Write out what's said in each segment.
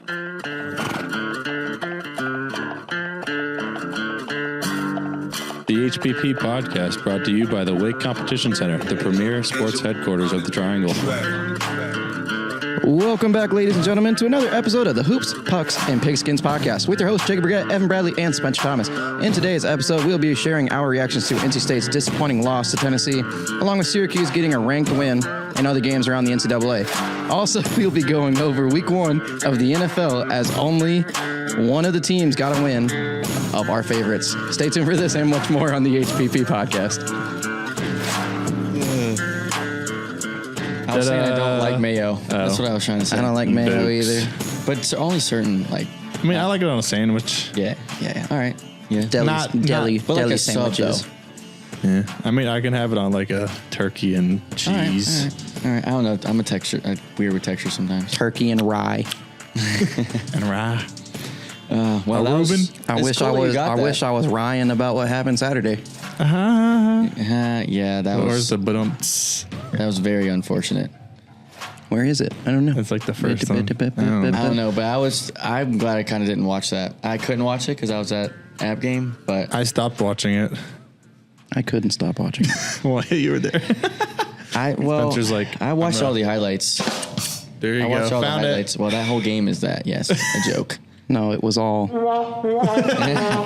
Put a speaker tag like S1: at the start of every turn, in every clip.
S1: The HPP podcast brought to you by the Wake Competition Center, the premier sports headquarters of the Triangle.
S2: Welcome back, ladies and gentlemen, to another episode of the Hoops, Pucks, and Pigskins podcast with your hosts, Jacob Brigette, Evan Bradley, and Spencer Thomas. In today's episode, we'll be sharing our reactions to NC State's disappointing loss to Tennessee, along with Syracuse getting a ranked win and other games around the NCAA. Also, we'll be going over week one of the NFL as only one of the teams got a win of our favorites. Stay tuned for this and much more on the HPP podcast.
S3: I was saying I don't like mayo. That's what I was trying to say.
S2: I don't like mayo either.
S3: But it's only certain, like...
S1: I mean, I like it on a sandwich.
S3: Yeah. All right. Yeah.
S2: Deli
S3: like
S2: sandwiches.
S1: Yeah. I mean, I can have it on like a turkey and cheese.
S3: All right. I don't know. I'm weird with texture sometimes.
S2: Turkey and rye.
S1: And rye.
S3: Well, that was,
S2: I wish I was Ryan about what happened Saturday.
S3: Yeah, that
S1: Where's
S3: was...
S1: That
S3: was very unfortunate.
S2: Where is it? I don't know.
S1: It's like the first one.
S3: I don't know, but I'm glad I kind of didn't watch that. I couldn't watch it because I was at App Game, but...
S1: I stopped watching it.
S2: I couldn't stop watching it.
S1: Well, you were there. Spencer's like...
S3: I watched all the highlights.
S1: There you go.
S3: I watched all the
S1: Found
S3: highlights.
S1: it.
S3: Well, that whole game is that, yes, a joke.
S2: No, it was all...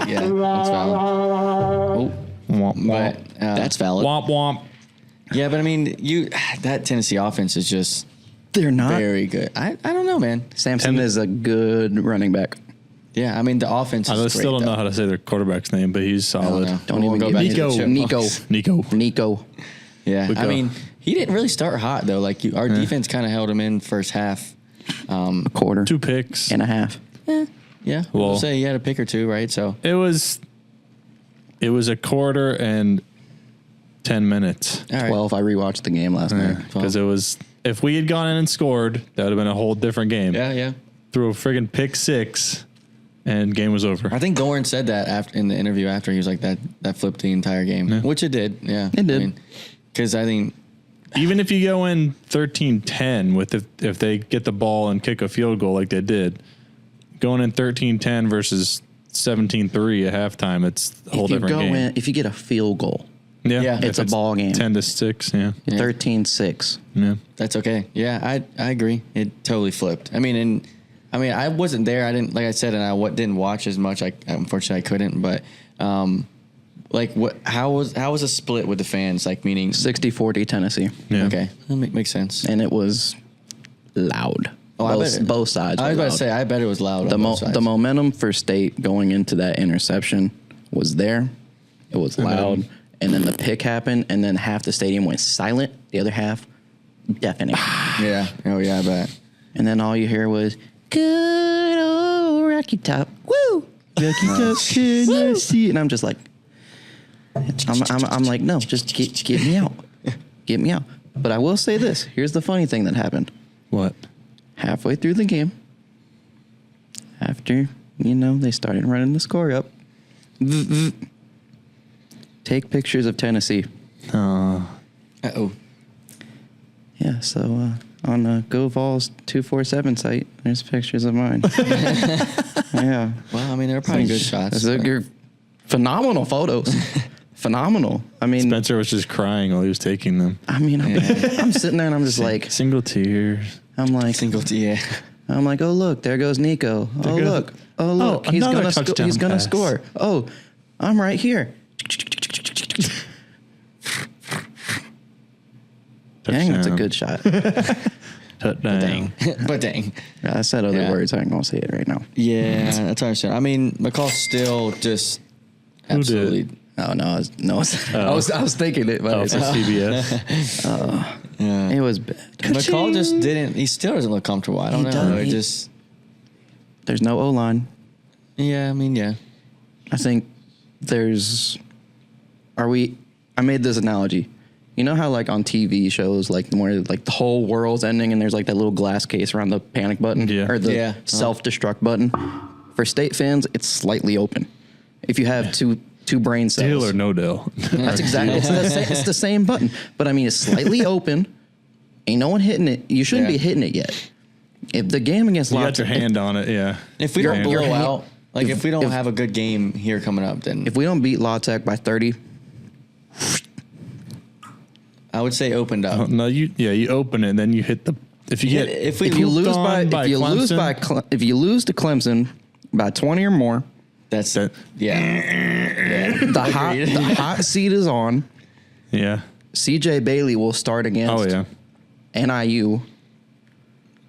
S3: Yeah, that's valid. Oh,
S1: Womp, womp.
S3: but that's valid.
S1: Womp, womp.
S3: Yeah, but I mean, that Tennessee offense is just
S2: They're not.
S3: very good. I don't know, man.
S2: Samson is a good running back.
S3: Yeah, I mean, the offense is
S1: I
S3: great,
S1: still don't
S3: though.
S1: know how to say their quarterback's name, but he's solid.
S2: Don't
S3: We'll
S2: even
S3: go
S2: give
S3: back
S2: me
S3: to the chipmunks.
S1: Nico.
S3: Yeah,
S1: We'll
S3: I
S1: go.
S3: mean, he didn't really start hot, though. Like, our defense kind of held him in first half.
S2: A quarter
S1: 2 picks.
S2: and a half.
S3: Yeah,
S1: Well-
S3: we'll say he had a pick or two, right? So
S1: It was a quarter and 10 minutes.
S3: all right.
S2: 12. I rewatched the game last night.
S1: Because it was, if we had gone in and scored, that would have been a whole different game.
S3: Yeah.
S1: Threw a friggin' pick 6 and game was over.
S3: I think Doran said that in the interview after. He was like, that flipped the entire game, which it did. Yeah,
S2: It did.
S3: Because I think,
S1: Even if you go in 13-10 with if they get the ball and kick a field goal like they did, going in 13-10 versus 17-3 at halftime, it's a whole different game.
S2: If you get a field goal,
S3: Yeah.
S2: it's
S1: If
S2: a ball game.
S1: 10-6, yeah.
S2: 13-6.
S1: Yeah.
S3: that's okay. Yeah, I agree. It totally flipped. I mean, I wasn't there. I didn't, like I said, and I didn't watch as much. Unfortunately, I couldn't. But like, how was a split with the fans? Like, meaning
S2: 60-40 Tennessee.
S1: Yeah.
S3: Okay, that makes sense.
S2: And it was loud. Both sides.
S3: I was
S2: were
S3: about to
S2: loud.
S3: say, I bet it was loud.
S2: The momentum for State going into that interception was there. It was loud. And then the pick happened, and then half the stadium went silent. The other half, deafening.
S3: Yeah. Oh yeah, I bet.
S2: And then all you hear was, good old Rocky Top. Woo! Rocky Top, can you see? And I'm just like, I'm like, no, just get me out. Get me out. But I will say this. Here's the funny thing that happened.
S1: What?
S2: Halfway through the game, after, they started running the score up, take pictures of Tennessee.
S3: Uh-oh.
S2: Yeah, so on the Go Vols 247 site, there's pictures of mine. Yeah.
S3: Well, I mean, they're probably good shots.
S2: They're phenomenal photos. Phenomenal. I mean,
S1: Spencer was just crying while he was taking them.
S2: I'm sitting there and I'm just like,
S1: Single tears.
S2: I'm like,
S3: Single T, yeah.
S2: I'm like, oh look, there goes Nico. Oh look, he's
S1: another
S2: gonna
S1: pass.
S2: score. Oh, I'm right here. Dang, that's a good shot.
S1: Touchdown.
S3: But dang.
S2: I said other words. I ain't gonna say it right now.
S3: Yeah, that's what I'm saying. I mean, McCall still just
S1: Who
S3: absolutely.
S1: did?
S2: Oh no, I was thinking it, but
S1: Oh, for CBS.
S2: it was bad.
S3: McCall just didn't. He still doesn't look comfortable. I don't know.
S2: There's no O line.
S3: Yeah, I mean, yeah.
S2: I think I made this analogy. You know how like on TV shows, like where like the whole world's ending and there's like that little glass case around the panic button or the self-destruct button. For State fans, it's slightly open. If you have two brain cells.
S1: Deal or no deal.
S2: That's exactly. It's the same button, but I mean it's slightly open. Ain't no one hitting it. You shouldn't be hitting it yet. If the game against
S1: You
S2: La
S1: got your hand on it, yeah.
S3: If we don't
S2: Your
S3: blow
S2: hand-
S3: out, like if we don't have a good game here coming up, then
S2: if we don't beat La Tech by 30,
S3: I would say opened up.
S1: No, you open it and then you hit the. If you get
S3: if we
S2: if you lose by
S1: Clemson,
S2: if you lose to Clemson by 20 or more,
S3: that's
S1: that-
S3: yeah.
S2: the hot seat is on.
S1: yeah.
S2: CJ Bailey will start against
S1: Oh yeah.
S2: NIU.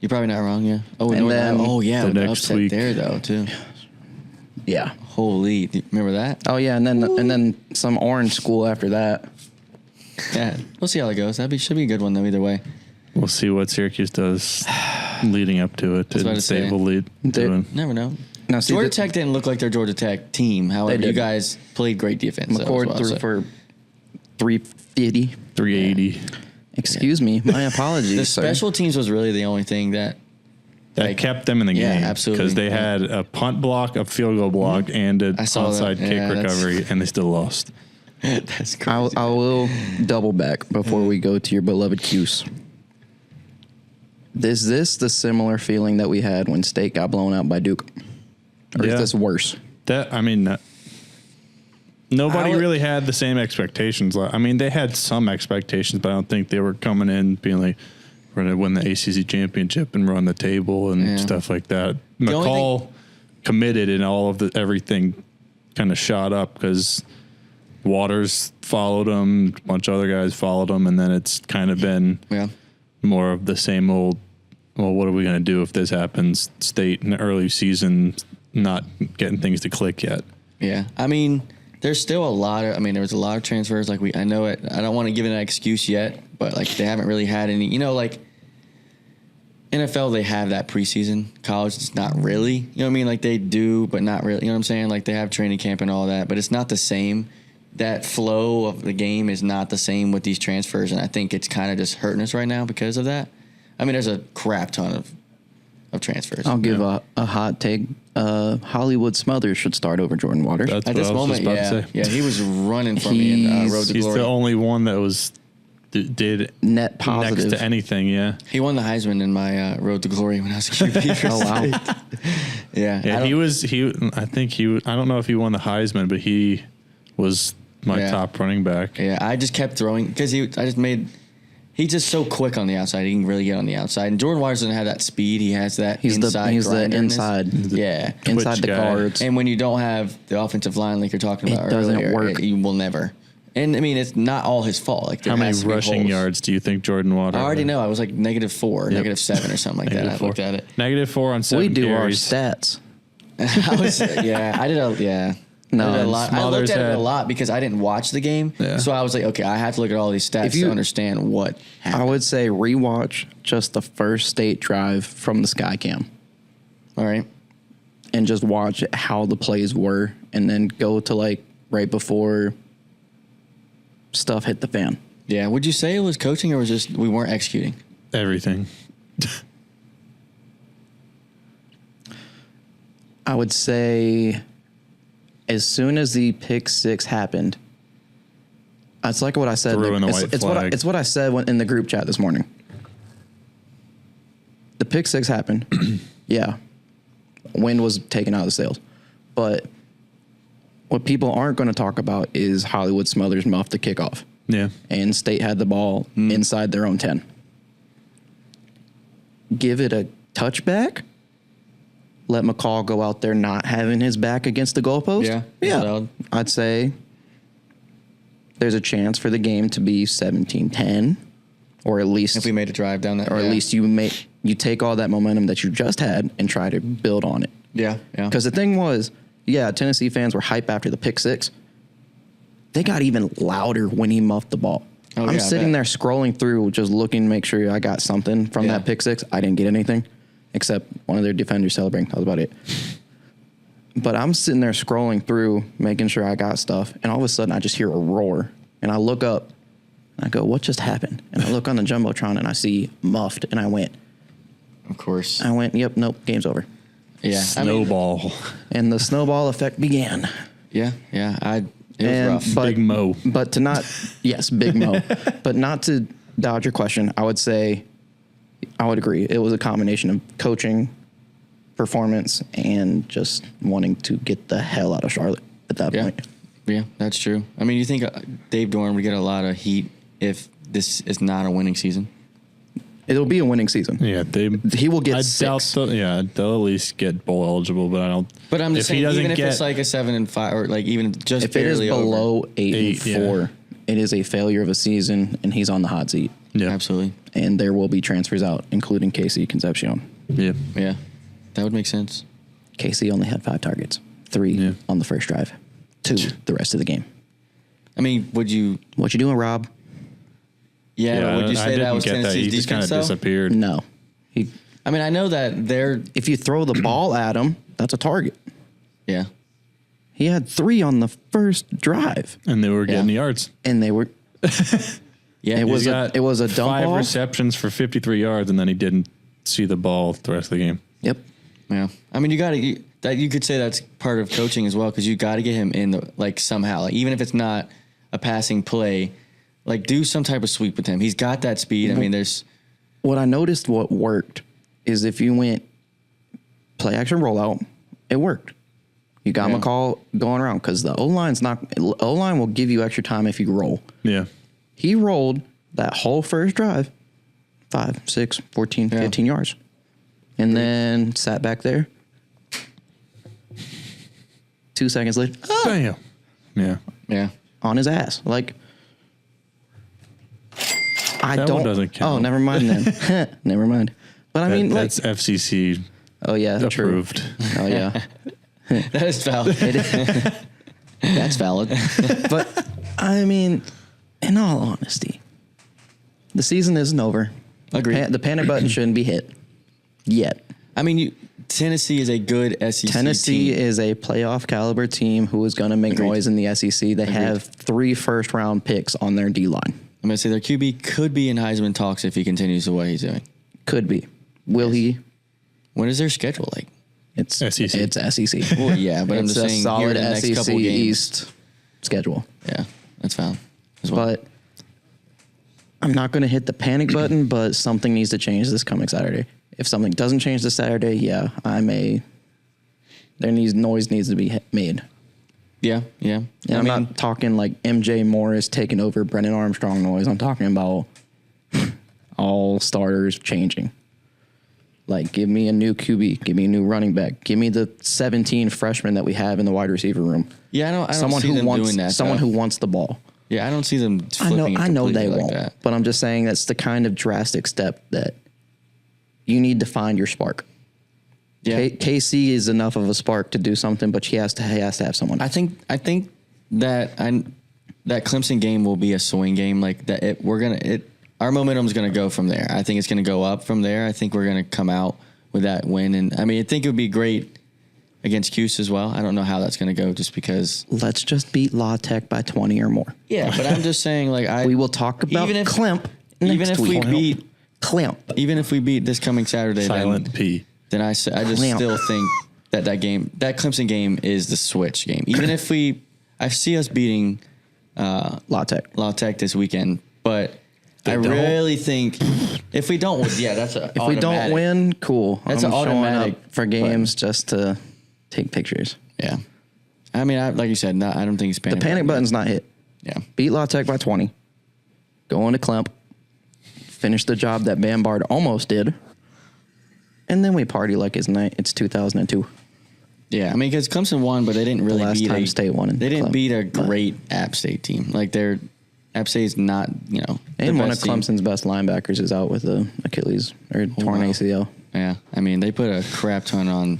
S3: You're probably not wrong, yeah. Oh,
S2: And then
S1: the
S3: an
S1: next
S3: upset
S1: week.
S3: there though too.
S2: Yeah.
S3: Holy, do you remember that?
S2: Oh yeah, and then some orange school after that.
S3: Yeah, we'll see how it goes. Should be a good one though. Either way,
S1: We'll see what Syracuse does leading up to it.
S3: was about to say.
S1: State will lead.
S2: They-
S3: never know.
S2: Now, see,
S3: Georgia
S2: the-
S3: Tech didn't look like their Georgia Tech team. However,
S2: They
S3: you
S2: did.
S3: guys played great defense. though, as
S2: McCord
S3: well,
S2: threw
S3: so.
S2: for 350.
S1: 380.
S2: Excuse me, my apologies.
S3: The
S2: sir.
S3: special teams was really the only thing that
S1: That
S3: like,
S1: kept them in the
S3: yeah,
S1: game.
S3: absolutely.
S1: Because they had a punt block, a field goal block, and an
S3: I saw that.
S1: onside kick
S3: Yeah, that's-
S1: recovery, and they still lost.
S3: that's crazy.
S2: I will double back before we go to your beloved Cuse. Is this the similar feeling that we had when State got blown out by Duke? Or
S1: Yeah.
S2: is this worse?
S1: Nobody
S3: I would-
S1: really had the same expectations. I mean, they had some expectations, but I don't think they were coming in being like, we're going to win the ACC championship and run the table and
S3: Yeah.
S1: stuff like that.
S3: The only
S1: McCall committed and all of everything kind of shot up because Waters followed him, a bunch of other guys followed him, and then it's kind of been
S3: yeah.
S1: more of the same old, well, what are we going to do if this happens? State in the early season not getting things to click yet.
S3: Yeah, I mean, there's still a lot of. I mean, there was a lot of transfers. Like I know it. I don't want to give it an excuse yet, but like they haven't really had any. You know, like NFL, they have that preseason. College, it's not really. You know what I mean? Like they do, but not really. You know what I'm saying? Like they have training camp and all that, but it's not the same. That flow of the game is not the same with these transfers, and I think it's kind of just hurting us right now because of that. I mean, there's a crap ton of transfers.
S2: I'll give a hot take. Hollywood Smothers should start over Jordan Waters.
S1: That's
S3: At
S1: what
S3: this
S1: I was
S3: moment,
S1: just about
S3: yeah,
S1: to say.
S3: yeah, he was running from me in Road to
S1: He's
S3: Glory.
S1: the only one that was did
S2: Net positive.
S1: next to anything. Yeah,
S3: He won the Heisman in my Road to Glory when I was a QB. for
S2: Oh, wow.
S3: State. Yeah,
S1: yeah. I think he. I don't know if he won the Heisman, but he was my
S3: Yeah.
S1: top running back.
S3: Yeah, I just kept throwing because he's just so quick on the outside. He can really get on the outside. And Jordan Waters doesn't have that speed. He has that
S2: He's the
S3: grinderness.
S2: inside
S3: Yeah.
S2: inside the
S1: guy.
S2: guards.
S3: And when you don't have the offensive line like you're talking
S2: It
S3: about
S2: doesn't
S3: earlier,
S2: work.
S3: you will never. And I mean, it's not all his fault. Like there
S1: How many
S3: has to be
S1: rushing
S3: holes.
S1: yards do you think Jordan Waters?
S3: I already
S1: had?
S3: know. I was like -4,
S1: Yep.
S3: -7 or something like that. I looked at it.
S1: -4 on 7
S2: We do our
S1: carries.
S2: stats.
S3: I was, yeah, I did a, yeah.
S2: No,
S3: I did a
S2: and
S3: lot. I
S1: Smothers
S3: looked at it
S1: had-
S3: a lot because I didn't watch the game.
S1: Yeah.
S3: So I was like, okay, I have to look at all these stats
S2: If you-
S3: to understand what
S2: I
S3: happened.
S2: would say rewatch just the first State drive from the sky cam
S3: All right.
S2: and just watch how the plays were and then go to like right before stuff hit the fan.
S3: Yeah. Would you say it was coaching or was just we weren't executing?
S1: Everything.
S2: I would say as soon as the pick six happened, it's like what I said.
S1: Threw in the
S2: it's,
S1: white
S2: it's
S1: flag.
S2: it's what I said in the group chat this morning. The pick six happened. Yeah. Wind was taken out of the sails. But what people aren't going to talk about is Hollywood Smothers muffed the kickoff.
S1: Yeah.
S2: And State had the ball inside their own 10. Give it a touchback. Let McCall go out there not having his back against the goalpost.
S3: Yeah,
S2: Yeah.
S3: valid.
S2: I'd say there's a chance for the game to be 17-10 or at least
S3: If we made a drive down that,
S2: or at
S3: yeah.
S2: least you take all that momentum that you just had and try to build on it.
S3: Yeah. Yeah.
S2: Because the thing was, yeah, Tennessee fans were hype after the pick six. They got even louder when he muffed the ball.
S3: Oh,
S2: I'm
S3: yeah, I
S2: sitting
S3: bet.
S2: there scrolling through, just looking to make sure I got something from
S3: Yeah.
S2: that pick six. I didn't get anything, except one of their defenders celebrating. That was about it. But I'm sitting there scrolling through, making sure I got stuff, and all of a sudden I just hear a roar, and I look up, and I go, "What just happened?" And I look on the jumbotron, and I see muffed, and I went,
S3: Of course.
S2: "Yep, nope, game's over."
S3: Yeah. I mean,
S1: Snowball.
S2: And the snowball effect began.
S3: yeah. Yeah. It was
S2: And-
S3: rough.
S2: but-
S1: Big Mo.
S2: But to not, yes, Big Mo, but not to dodge your question, I would say I would agree. It was a combination of coaching, performance, and just wanting to get the hell out of Charlotte at that point.
S3: Yeah, that's true. I mean, you think Dave Dorn would get a lot of heat if this is not a winning season?
S2: It'll be a winning season.
S1: Yeah,
S2: he will get
S1: I
S2: 6.
S1: doubt they'll at least get bowl eligible, but I don't.
S3: But I'm just saying, even if it's like a 7-5 or like even just
S2: if it is below
S3: over.
S2: 8-4, it is a failure of a season, and he's on the hot seat.
S1: Yeah,
S3: absolutely.
S2: And there will be transfers out, including Casey Concepcion.
S1: Yeah,
S3: that would make sense.
S2: Casey only had 5 targets, 3 on the first drive, 2 the rest of the game.
S3: I mean, would you?
S2: What you doing, Rob?
S3: Yeah, would you say that was Tennessee's
S1: He just kind of
S3: defense, though?
S1: disappeared.
S2: No.
S3: I mean, I know that they're.
S2: If you throw the ball at him, that's a target.
S3: Yeah.
S2: He had 3 on the first drive,
S1: And they were getting yards.
S2: and they were.
S3: Yeah,
S2: It was a dump
S1: 5
S2: off.
S1: receptions for 53 yards, and then he didn't see the ball the rest of the game.
S2: Yep.
S3: Yeah. I mean, you could say that's part of coaching as well, because you got to get him in somehow, like even if it's not a passing play, like do some type of sweep with him. He's got that speed. I mean, there's.
S2: What I noticed what worked is if you went play action rollout, it worked. You got McCall going around because the O-line will give you extra time if you roll.
S1: Yeah.
S2: He rolled that whole first drive, 5, 6, 14, 15 yards. And then sat back there. 2 seconds later,
S1: Damn. Yeah.
S3: Yeah.
S2: on his ass. Like,
S1: That one doesn't count.
S2: Oh, never mind then. Never mind. But I mean,
S1: that's FCC
S2: oh yeah,
S1: approved.
S2: True. Oh yeah,
S3: That is valid.
S2: that's valid. But I mean, in all honesty, the season isn't over.
S3: Agreed.
S2: The panic button shouldn't be hit yet.
S3: I mean, Tennessee is a good SEC
S2: Tennessee
S3: team.
S2: is a playoff caliber team who is going to make noise in the SEC. They have 3 first-round picks on their D-line.
S3: I'm going to say their QB could be in Heisman talks if he continues the way he's doing.
S2: Could be. Will he?
S3: What is their schedule like?
S2: It's
S1: SEC.
S2: It's SEC.
S3: Well, yeah, but I'm
S2: It's
S3: just
S2: a
S3: saying
S2: solid
S3: here in the next
S2: SEC
S3: couple games.
S2: East schedule.
S3: Yeah, that's valid as well.
S2: But I'm not going to hit the panic button, but something needs to change this coming Saturday. If something doesn't change this Saturday, noise needs to be made.
S3: Yeah.
S2: And I'm not talking like MJ Morris taking over Brennan Armstrong noise. I'm talking about all starters changing. Like, give me a new QB, give me a new running back, give me the 17 freshmen that we have in the wide receiver room.
S3: Yeah, I don't
S2: Someone
S3: see
S2: who
S3: them
S2: wants
S3: doing that.
S2: someone
S3: though.
S2: who wants the ball.
S3: Yeah, I don't see them flipping it
S2: I know they
S3: completely like
S2: won't,
S3: that.
S2: but I'm just saying that's the kind of drastic step that you need to find your spark.
S3: Yeah.
S2: KC is enough of a spark to do something, but he has to have someone.
S3: I think that that Clemson game will be a swing game. Like that, our momentum is going to go from there. I think it's going to go up from there. I think we're going to come out with that win, and I mean, I think it would be great against Cuse as well. I don't know how that's going to go, just because.
S2: Let's just beat La Tech by 20 or more.
S3: Yeah, but I'm just saying, like
S2: we will talk about Clemp next week.
S3: Even if we beat this coming Saturday,
S1: Silent P.
S3: then I just still think that Clemson game is the switch game. Even if I see us beating
S2: La Tech
S3: this weekend, but I really think if we don't win,
S2: if we don't win, cool.
S3: That's
S2: I'm
S3: an
S2: showing
S3: automatic
S2: up for games just to take pictures.
S3: Yeah, I mean, like you said, I don't think it's
S2: The panic button's not hit.
S3: Yeah,
S2: Beat La Tech by 20. Go into Clemp. Finish the job that Bambard almost did. And then we party like it's 2002.
S3: Yeah, I mean, because Clemson won, but they didn't really
S2: last
S3: beat
S2: time State won.
S3: They didn't beat a great App State team. Like App State is not,
S2: And one of Clemson's best linebackers is out with a Achilles or torn ACL.
S3: Yeah, I mean, they put a crap ton on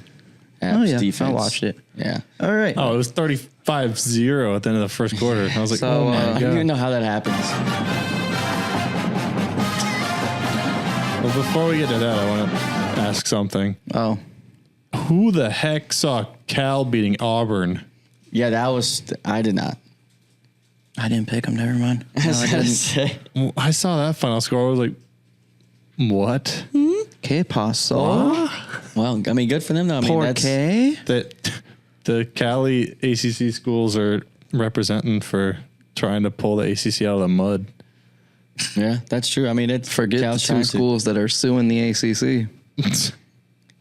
S3: App's defense.
S2: I watched it.
S3: Yeah.
S2: All right.
S1: Oh, it was 35-0 at the end of the first quarter. I was like,
S2: So,
S1: oh my
S3: I don't
S1: God.
S3: even know how that happens.
S1: Well, before we get to that, I want to ask something.
S2: Oh,
S1: Who the heck saw Cal beating Auburn?
S3: Yeah, I did not.
S2: I didn't pick him. Never mind. No, I didn't.
S1: Well, I saw that final score. I was like, what?
S2: Que pasó?
S3: Well, I mean, good for them though. I mean,
S2: Por qué?
S1: That the Cali ACC schools are representing for trying to pull the ACC out of the mud.
S3: Yeah, that's true. I mean, it's
S2: Forget the
S3: Cal's
S2: two
S3: trying to.
S2: schools that are suing the ACC.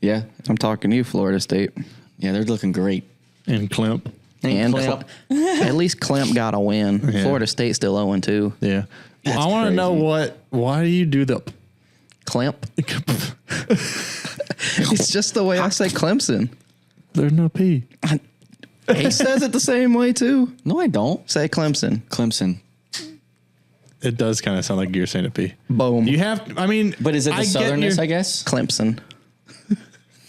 S3: Yeah,
S2: I'm talking to you, Florida State.
S3: yeah, they're looking great.
S1: And Klemp.
S2: And
S3: Clamp.
S2: at least Klemp got a win.
S1: Yeah.
S2: Florida State still 0-2.
S1: Yeah.
S3: That's
S1: I want to know
S3: crazy.
S1: why do you do the
S2: Klemp. It's just the way I say Clemson.
S1: there's no P.
S2: He says it the same way too.
S3: No, I don't.
S2: Say Clemson.
S3: Clemson.
S1: It does kind of sound like you're saying a P.
S2: Boom.
S1: You have, I mean,
S3: But is it the
S1: I get
S3: southernness,
S1: your-
S3: I guess?
S2: Clemson.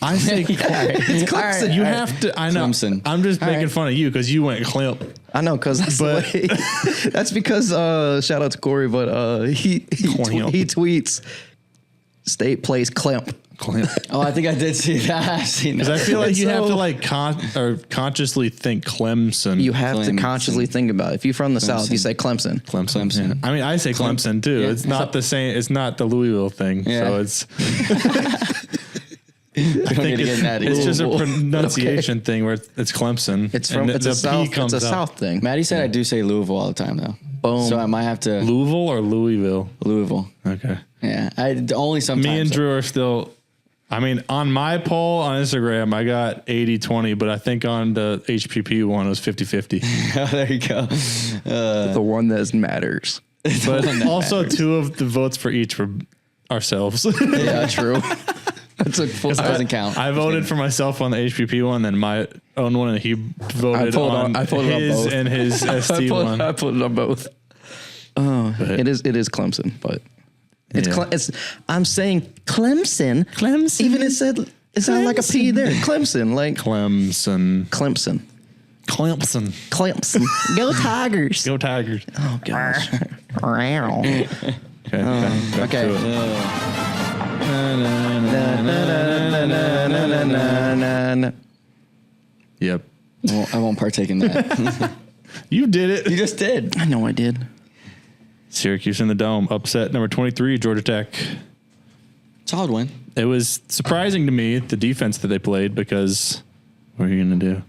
S1: I say
S2: It's Clemson.
S1: you have to. I know.
S3: Clemson.
S1: I'm just
S3: All
S1: making
S3: right.
S1: fun of you because you went Klemp.
S2: I know, because that's
S1: But-
S2: the way. That's because shout out to Corey, but he
S1: Clemp.
S2: he tweets State plays Klemp.
S1: Klemp.
S3: Oh, I think I did see that. I've seen
S1: Because I
S3: that.
S1: feel like you have to
S2: So-
S1: like consciously think Clemson.
S2: You have to
S3: Clemson.
S2: consciously think about it. If you're from the South, you say Clemson.
S1: Clemson. Yeah. I mean, I say Clemson too.
S3: Yeah.
S1: It's not the same. It's not the Louisville thing.
S3: Yeah.
S1: So it's.
S3: I don't need to get that.
S1: It's just a
S2: Louisville.
S1: pronunciation thing where it's Clemson.
S2: It's from
S1: and
S2: it's a
S1: the P
S2: South. It's
S1: comes
S2: a
S1: out.
S2: South thing.
S3: Maddie said I do say Louisville all the time though.
S2: Boom.
S3: So I might have to
S1: Louisville or Louisville.
S3: Louisville.
S1: Okay.
S3: Yeah, I only sometimes.
S1: Me and Drew are still. I mean, on my poll on Instagram, I got 80-20, but I think on the HPP one, it was 50-50.
S3: Oh, there you go.
S2: The one that matters.
S1: But also two of the votes for each were ourselves.
S2: Yeah, true. That's a full.
S3: That doesn't count.
S1: I voted for myself on the HPP one, then my own one, and he voted on
S2: I voted on
S1: his
S2: both.
S1: and his ST one.
S2: I put it on both. Oh,
S1: But-
S2: it is Clemson, but it's
S1: Yeah.
S2: it's. I'm saying Clemson.
S1: Clemson.
S2: Even it sounded like a P there. Clemson, like
S1: Clemson.
S2: Clemson.
S1: Clemson.
S2: Clemson. Go Tigers.
S1: Go Tigers.
S2: Oh gosh.
S1: Okay. back
S2: okay.
S1: to it. Yep.
S3: I won't partake in that.
S1: You did it.
S3: You just did.
S2: I know I did.
S1: Syracuse in the Dome. Upset number 23, Georgia Tech.
S3: Solid win.
S1: It was surprising to me, the defense that they played, because what are you going to do?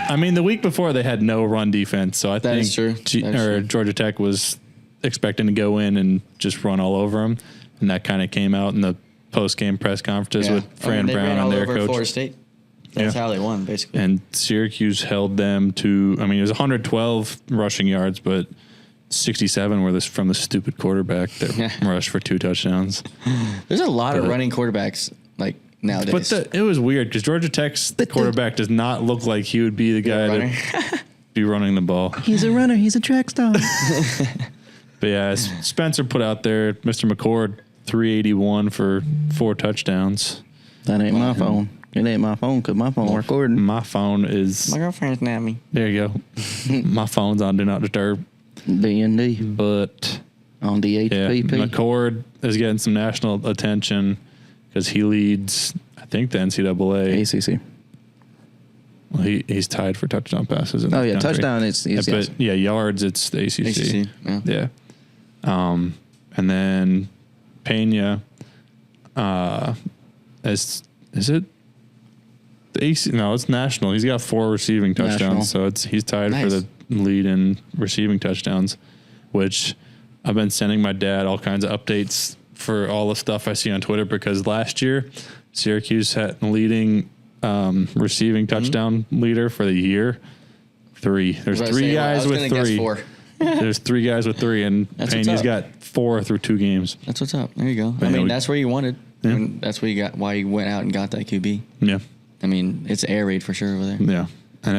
S1: I mean, the week before they had no run defense, so I
S3: That
S1: think
S3: is true. That is true.
S1: Georgia Tech was expecting to go in and just run all over them, and that kind of came out in the post-game press conferences with Fran
S3: they
S1: Brown
S3: ran
S1: and
S3: all
S1: their
S3: over
S1: coach.
S3: Florida State. That's
S1: Yeah.
S3: how they won, basically.
S1: And Syracuse held them to, I mean, it was 112 rushing yards, but 67 were from the stupid quarterback that rushed for 2 touchdowns.
S3: There's a lot of
S1: But-
S3: running quarterbacks like nowadays.
S1: But it was weird because Georgia Tech's quarterback does not look like he would be the guy
S3: runner.
S1: to be running the ball.
S2: He's a runner. He's a track star.
S1: But yeah, Spencer put out there, Mr. McCord, 381 for 4 touchdowns.
S2: That ain't my phone. It ain't my phone because my phone recording.
S1: My phone is,
S3: My girlfriend's not me.
S1: there you go. My phone's on Do Not Disturb.
S2: D&D
S1: But
S2: on
S1: yeah,
S2: DHPP.
S1: McCord is getting some national attention because he leads, I think, the NCAA.
S2: ACC.
S1: Well, he's tied for touchdown passes. In
S2: Oh
S1: the
S2: yeah,
S1: country.
S2: touchdown. It's
S1: Yeah,
S2: yes.
S1: but yeah, yards, it's the ACC.
S3: ACC, yeah.
S1: Yeah. And then Pena, is it the AC? No, it's national. He's got 4 receiving touchdowns,
S2: National.
S1: so he's tied for
S3: Nice.
S1: the lead in receiving touchdowns, which I've been sending my dad all kinds of updates for all the stuff I see on Twitter because last year Syracuse had the leading receiving touchdown leader for the year. 3. There's
S3: I was
S1: 3
S3: saying, I
S1: guys
S3: was
S1: with
S3: gonna
S1: 3.
S3: guess 4.
S1: There's 3 guys with 3, and
S3: That's what's
S1: Pena's
S3: up.
S1: got 4 through 2 games.
S3: That's what's up. There you go.
S1: But
S3: I
S1: yeah,
S3: mean,
S1: we-
S3: that's where you wanted.
S1: Yeah.
S3: And that's where you got. Why you went out and got that QB.
S1: Yeah.
S3: I mean, it's air raid for sure over there.
S1: Yeah. And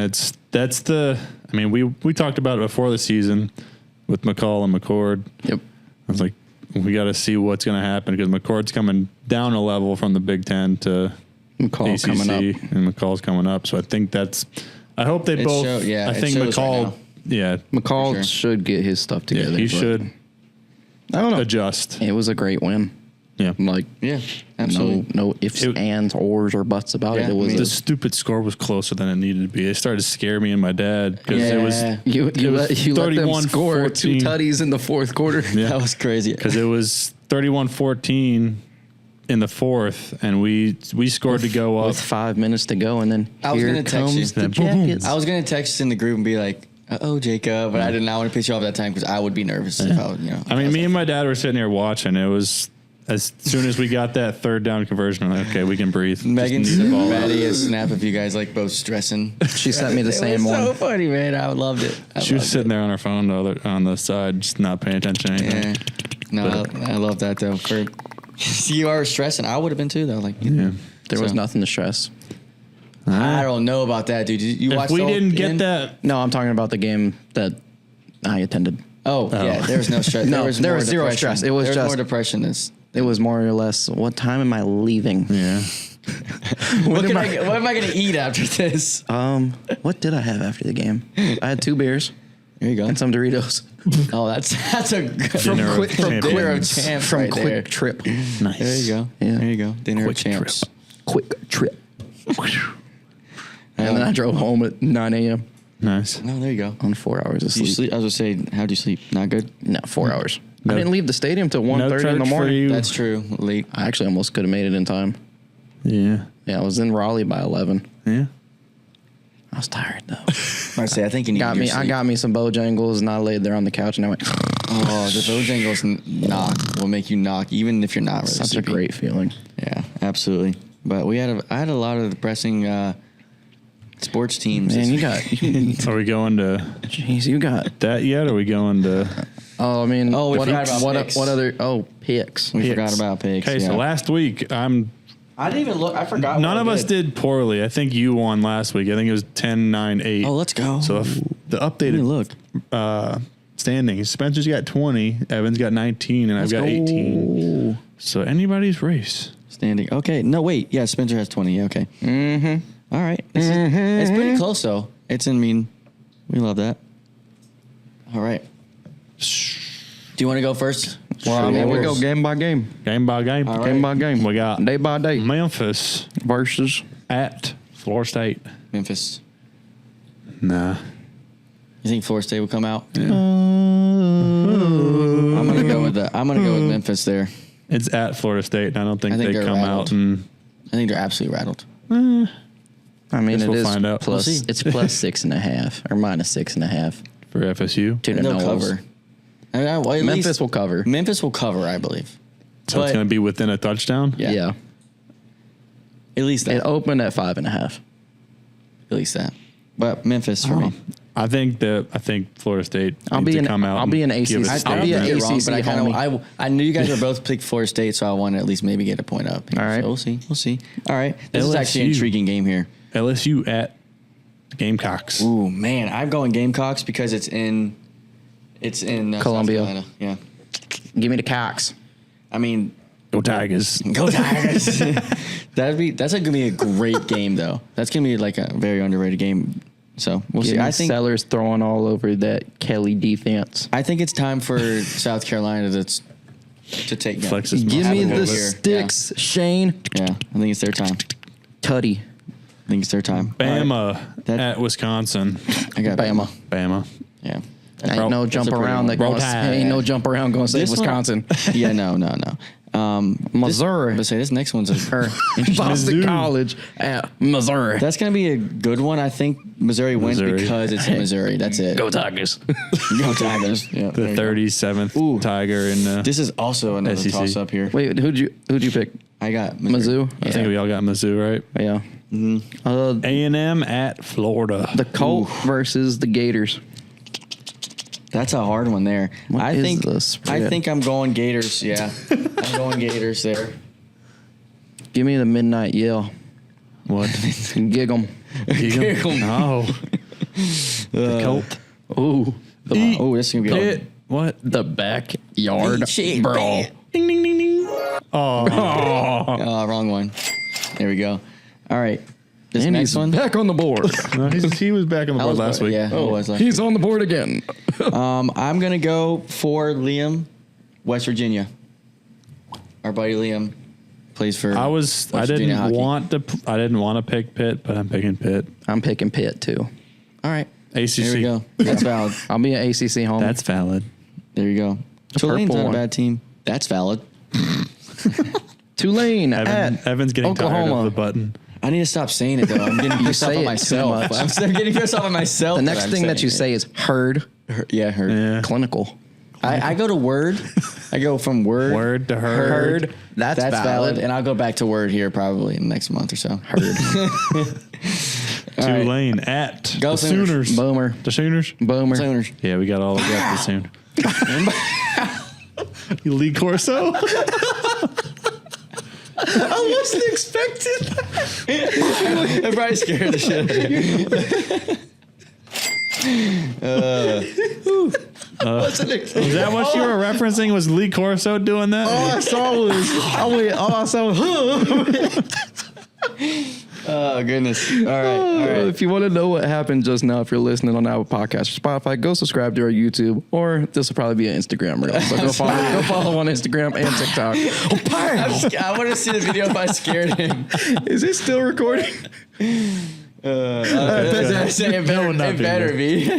S1: I mean, we talked about it before the season with McCall and McCord.
S2: Yep.
S1: I was like, we got to see what's going to happen because McCord's coming down a level from the Big Ten to
S2: McCall
S1: ACC,
S2: coming up.
S1: and McCall's coming up. So I think I hope they
S3: It
S1: both.
S3: yeah,
S1: I
S3: it
S1: think
S3: shows right
S1: McCall.
S3: now.
S1: Yeah.
S2: McCall
S3: sure.
S2: should get his stuff
S1: Yeah.
S2: together.
S1: He
S2: but
S1: should
S2: I don't know.
S1: adjust.
S2: It was a great win.
S1: Yeah.
S2: Like
S3: Yeah, absolutely.
S2: no ifs,
S1: It-
S2: ands, ors, or buts about
S3: Yeah,
S2: it. It was
S3: I mean,
S1: The stupid score was closer than it needed to be. It started to scare me and my dad because it was
S3: Yeah.
S2: you
S1: it was
S2: let them score 2
S1: 31-14.
S2: tutties in the fourth quarter.
S1: Yeah.
S3: That was crazy.
S1: because it was 31-14 in the 4th, and we scored to go up.
S2: With 5 minutes to go, and then
S3: I was
S2: here
S3: gonna text you.
S2: comes the
S1: Then boom, boom.
S2: Jackets.
S3: I was gonna text in the group and be like, Jacob. But I did not want to piss you off that time because I would be nervous if I was,
S1: I mean, me and my dad were sitting here watching. It was as soon as we got that third down conversion, I'm like, okay, we can breathe.
S3: Megan
S1: Just need the ball
S3: sent
S1: out.
S3: Maddie a snap of you guys like both stressing.
S2: She sent me the same
S3: It was
S2: one.
S3: so funny, man. I loved it.
S1: She was sitting there on her phone on the side, just not paying attention to anything.
S3: Yeah. No, I love that though. For you are stressing. I would have been too though. Like
S1: Yeah.
S2: There was
S3: So.
S2: nothing to stress.
S3: I don't know about that, dude. You
S1: If
S3: watched
S1: we
S3: the whole
S1: didn't get
S3: end?
S1: that,
S2: No, I'm talking about the game that I attended.
S3: Oh, yeah. There was no stress.
S2: No, there
S3: more
S2: was zero
S3: depression.
S2: stress. It was
S3: there
S2: just-
S3: more depression.
S2: It was more or less, what time am I leaving?
S1: yeah.
S3: What am I going to eat after this?
S2: What did I have after the game? I had 2 beers
S3: There you go.
S2: and some Doritos
S3: Oh, that's a good
S1: Dinner of champions.
S3: dinner of champs
S2: from
S3: right
S2: Quick
S3: there.
S2: Trip.
S1: Nice.
S3: There you go.
S2: Yeah.
S3: There you go. Dinner
S1: Quick
S3: of champs.
S2: Quick Trip. And then I drove home at 9 a.m.
S1: Nice.
S3: No, there you go.
S2: on 4 hours of
S3: Did you
S2: sleep.
S3: sleep? I was going to say, how'd you sleep? Not good?
S2: No, 4 hours.
S1: No-
S2: I didn't leave the stadium till
S1: No
S2: 1:30 in
S1: church
S2: the
S1: for
S2: morning.
S1: you.
S3: That's true. Late.
S2: I actually almost could have made it in time.
S1: Yeah.
S2: Yeah, I was in Raleigh by 11.
S1: Yeah.
S2: I was tired though.
S3: I say, I think you need
S2: I got me some Bojangles and I laid there on the couch and I went,
S3: Oh, the Bojangles knock will make you knock, even if you're not really
S2: such
S3: sleepy.
S2: a great feeling.
S3: Yeah, absolutely. But I had a lot of depressing sports teams.
S2: Man, you got,
S1: Are we going to
S2: jeez, you got.
S1: that yet? Or are we going to
S2: Oh, I mean,
S3: Oh, we forgot about
S2: what,
S3: picks.
S2: what other? Oh, picks.
S3: We
S1: picks?
S3: forgot about picks.
S1: Okay, so
S3: yeah.
S1: last week
S3: I didn't even look. I forgot.
S1: none of us did poorly. I think you won last week. I think it was 10-9-8.
S3: Oh, let's go.
S1: So if the
S3: Let me
S1: updated
S3: look.
S1: standings, Spencer's got 20, Evan's got 19, and I've got 18. So anybody's race.
S3: Standing. Okay. No, wait. Yeah, Spencer has 20. Yeah, okay. Mm-hmm. All right. It's pretty close, though. We love that. All right. Do you want to go first?
S2: Well, I mean, we
S3: Sure.
S2: go game by game,
S1: Game by game.
S3: All right.
S2: game by game.
S1: We got
S2: day by day
S1: Memphis
S2: versus.
S1: at Florida State.
S3: Memphis.
S1: Nah.
S3: You think Florida State will come out? Yeah. I'm gonna go with Memphis there.
S1: It's at Florida State, and I don't think,
S3: I think
S1: they
S3: they're
S1: come
S3: rattled.
S1: out and
S3: I think they're absolutely rattled.
S2: I mean,
S1: Guess
S2: it
S1: we'll
S2: is
S1: find out.
S2: plus.
S3: We'll see.
S2: It's plus 6.5 or minus 6.5
S1: for FSU.
S2: to the
S3: And they'll
S2: Knowles.
S3: cover. I mean, well, at
S2: Memphis
S3: least
S2: will cover.
S3: Memphis will cover, I believe.
S1: So it's
S3: But-
S1: going to be within a touchdown?
S3: Yeah.
S2: Yeah.
S3: At least
S2: It
S3: that.
S2: opened at 5.5.
S3: At least that. But Memphis for me.
S1: I think Florida State
S2: I'll
S1: needs
S2: be
S1: to
S2: an-
S1: come out.
S2: I'll
S1: and
S2: be an
S1: give
S2: ACC.
S1: us
S2: I'll
S1: a
S2: be an
S1: statement.
S3: You're wrong,
S2: ACC
S3: but
S2: homie.
S3: I knew you guys were both picked Florida State, so I want to at least maybe get a point up.
S2: All right.
S3: So we'll see. We'll see. All right. This is actually an
S1: LSU.
S3: intriguing game here.
S1: LSU at Gamecocks.
S3: Ooh, man. I'm going Gamecocks because it's in
S2: Columbia.
S3: South Carolina. Yeah.
S2: Give me the Cox.
S3: I mean,
S1: Go Tigers.
S3: go Tigers. That's gonna be a great game though. That's gonna be like a very underrated game. So we'll see.
S2: Give me
S3: I think
S2: Sellers throwing all over that Kelly defense.
S3: it's time for South Carolina to take them.
S1: Flex his
S2: Give
S1: muscle
S2: me
S1: a
S2: the
S1: little bit.
S2: sticks, Shane.
S3: Yeah, I think it's their time.
S2: Tutty.
S3: I think it's their time.
S1: Bama
S3: That-
S1: at Wisconsin.
S3: I got
S2: Bama.
S1: Bama.
S3: Yeah.
S2: Ain't no
S3: That's
S2: jump
S3: a pretty
S2: around
S3: one.
S2: that
S1: Roll
S2: going
S1: Tide.
S2: ain't no jump around going to say
S3: This one-
S2: Wisconsin.
S3: Yeah, no.
S2: Missouri.
S3: But say this next one's
S2: Or Boston
S1: Mizzou.
S2: College at Missouri.
S3: that's gonna be a good one. I think Missouri wins
S1: Missouri.
S3: because it's in Missouri. That's it.
S2: Go Tigers.
S3: Go Tigers. Yeah, there
S1: The
S3: you go.
S1: 37th
S3: Ooh.
S1: Tiger in
S3: This is also another
S1: SEC.
S3: toss up here.
S2: Wait, who'd you pick?
S3: I got
S2: Mizzou?
S1: I think we all got Mizzou, right?
S2: Yeah.
S1: A&M at Florida.
S2: The Colt versus the Gators.
S3: That's a hard one there.
S2: What
S3: I
S2: is
S3: think
S2: the spread?
S3: I think I'm going Gators. Yeah, I'm going Gators there.
S2: Give me the midnight yell.
S1: What?
S2: Gig 'em.
S1: No. The Colt.
S2: Ooh.
S3: Oh, this is gonna be
S1: Pitt. What?
S2: The backyard
S3: Shit,
S2: brawl.
S1: Ding, ding, ding, ding. Oh.
S3: Oh, wrong one. There we go. All right, this
S2: And
S3: next
S2: he's
S3: one.
S2: back on the board.
S1: No, he was back on the
S3: I
S1: board
S3: was-
S1: last week.
S3: Yeah, I was last
S2: He's on the board again.
S3: I'm gonna go for Liam, West Virginia. Our buddy Liam plays for.
S1: I
S3: Virginia hockey.
S1: I didn't want to pick Pitt, but I'm picking Pitt.
S2: I'm picking Pitt too.
S3: All right.
S1: ACC.
S3: There we go. That's valid.
S2: I'll be an ACC homie.
S1: That's valid.
S3: There you go. Tulane's
S2: purple
S3: not a
S2: one.
S3: bad team. That's valid.
S2: Tulane at
S1: Evan's getting tired
S2: Oklahoma.
S1: of the button.
S3: I need to stop saying it though. I'm getting pissed off
S2: say
S3: on
S2: it
S3: myself.
S2: too much.
S3: I'm getting pissed off on myself.
S2: The next thing that you say is heard.
S3: Yeah, heard.
S1: Yeah.
S2: Clinical.
S3: I go to word. I go from word
S1: to heard.
S3: Heard.
S2: That's valid.
S3: And I'll go back to word here probably in the next month or so.
S2: Heard.
S1: Tulane at
S3: Go
S1: the
S3: Sooners.
S1: Sooners.
S2: Boomer.
S1: The Sooners.
S2: Boomer.
S3: Sooners.
S1: Yeah, we got all of that soon. You Lee Corso?
S2: I wasn't expecting that.
S3: Everybody's scared of the shit.
S2: Wasn't expecting.
S1: Is that what you were referencing? Was Lee Corso doing that?
S2: All I saw was.
S3: Oh goodness! All right.
S2: If you want to know what happened just now, if you're listening on our podcast or Spotify, go subscribe to our YouTube, or this will probably be an Instagram reel. So go follow on Instagram and TikTok.
S3: I want to see the video if I scared him.
S2: Is it still recording?
S3: It better be.